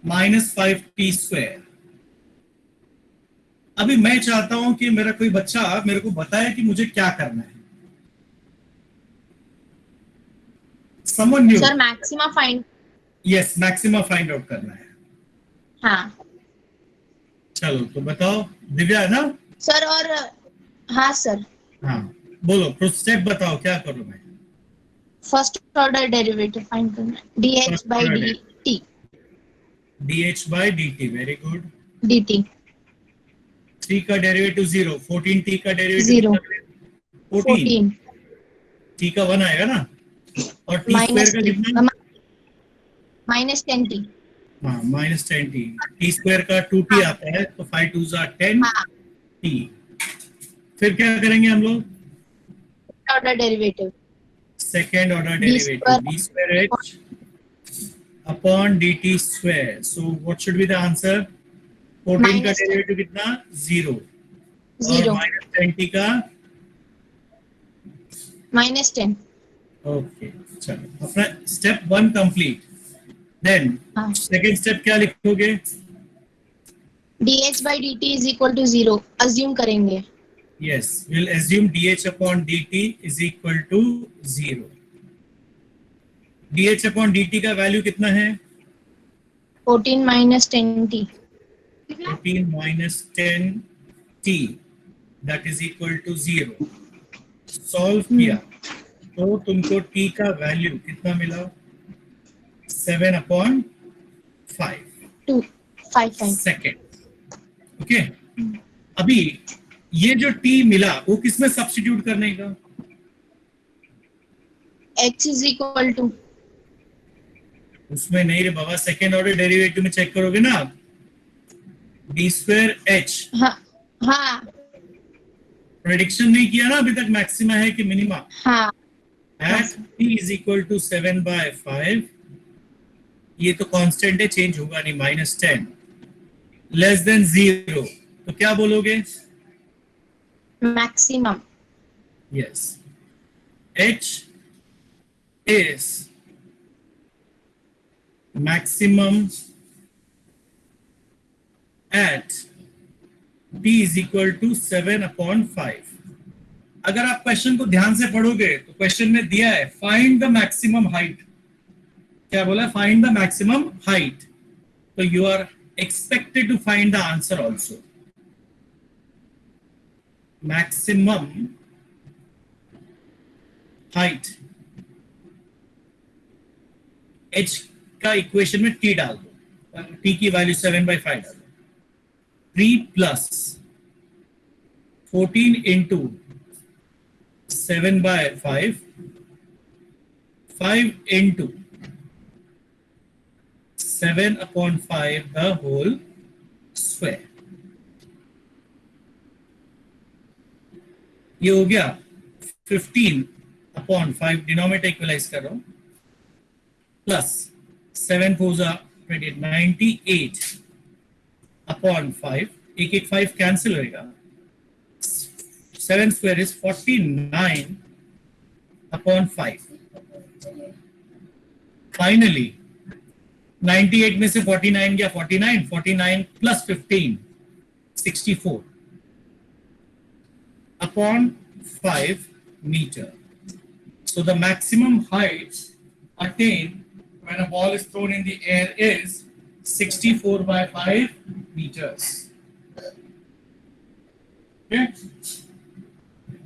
[SPEAKER 1] -5t square. अभी मैं चाहता हूं कि मेरा कोई बच्चा मेरे को बताए कि मुझे क्या करना है. Someone new.
[SPEAKER 2] Sir maxima find.
[SPEAKER 1] Yes, maxima find out करना है.
[SPEAKER 2] हाँ
[SPEAKER 1] चलो तो बताओ. दिव्या है ना?
[SPEAKER 2] सर. और हाँ सर,
[SPEAKER 1] हाँ बोलो, स्टेप बताओ क्या करूं मैं.
[SPEAKER 2] फर्स्ट ऑर्डर डेरिवेटिव फाइंड करना है. dh
[SPEAKER 1] First
[SPEAKER 2] by
[SPEAKER 1] order.
[SPEAKER 2] dt.
[SPEAKER 1] dh by dt. Very good.
[SPEAKER 2] dt
[SPEAKER 1] 3 का डेरिवेटिव 0. 14t का डेरिवेटिव
[SPEAKER 2] Zero.
[SPEAKER 1] 14.
[SPEAKER 2] 14
[SPEAKER 1] t का 1 आएगा ना, और t स्क्वायर का कितना?
[SPEAKER 2] -10t.
[SPEAKER 1] हाँ -10t. t स्क्वायर का 2t आता है, तो 5 2s are 10
[SPEAKER 2] हाँ
[SPEAKER 1] t. फिर क्या करेंगे हम लोग?
[SPEAKER 2] Order derivative.
[SPEAKER 1] Second order
[SPEAKER 2] d
[SPEAKER 1] derivative
[SPEAKER 2] square
[SPEAKER 1] d square h upon dt square. So what should be the answer? 14 का
[SPEAKER 2] Minus 10.
[SPEAKER 1] डेरिवेटिव कितना? 0. और
[SPEAKER 2] 0
[SPEAKER 1] -10t का
[SPEAKER 2] -10.
[SPEAKER 1] ओके. चलो अपना स्टेप 1 कंप्लीट. देन
[SPEAKER 2] हाँ.
[SPEAKER 1] सेकेंड स्टेप क्या लिखोगे?
[SPEAKER 2] dh by dt is equal to 0 assume करेंगे.
[SPEAKER 1] Yes, we'll assume dh upon dt is equal to 0. dh upon dt का वैल्यू कितना है?
[SPEAKER 2] 14 minus 10t.
[SPEAKER 1] 14 minus 10t, that is equal to 0. Solve किया तो तुमको t का वैल्यू कितना मिला? 7 upon 5
[SPEAKER 2] 2 5 times.
[SPEAKER 1] सेकेंड. ओके. अभी ये जो t मिला वो किसमें सब्स्टिट्यूट करने का?
[SPEAKER 2] h is equal to.
[SPEAKER 1] उसमें नहीं रे बाबा, सेकेंड ऑर्डर डेरिवेटिव में चेक करोगे ना आप. d square h.
[SPEAKER 2] हाँ हाँ
[SPEAKER 1] प्रेडिक्शन नहीं किया ना अभी तक, मैक्सिमा है कि मिनिमा?
[SPEAKER 2] हाँ
[SPEAKER 1] at t is equal to 7/5. ये तो कांस्टेंट है, चेंज होगा नहीं. -10 लेस देन 0, तो क्या बोलोगे?
[SPEAKER 2] maximum.
[SPEAKER 1] Yes, h is maximum at t is equal to 7/5. अगर आप क्वेश्चन को ध्यान से पढ़ोगे तो क्वेश्चन में दिया है फाइंड द मैक्सिमम हाइट. क्या बोला? Find the maximum height. तो you are expected to find the answer also. Maximum height h का इक्वेशन में t डाल दो. t की वैल्यू 7/5 डाल दो. 3 plus 14 into 7/5, 5 into 7/5 the whole square. ये हो गया 15/5. डिनोमिनेटर इक्वलाइज कर रहा हूं. प्लस 7 4 28, 98/5. एक 5 कैंसिल होएगा. 7 square is 49/5. Finally, 98 में से 49 गया 49, 49 plus 15, 64 upon 5 meter. So the maximum height attained when a ball is thrown in the air is 64 by 5 meters. Okay.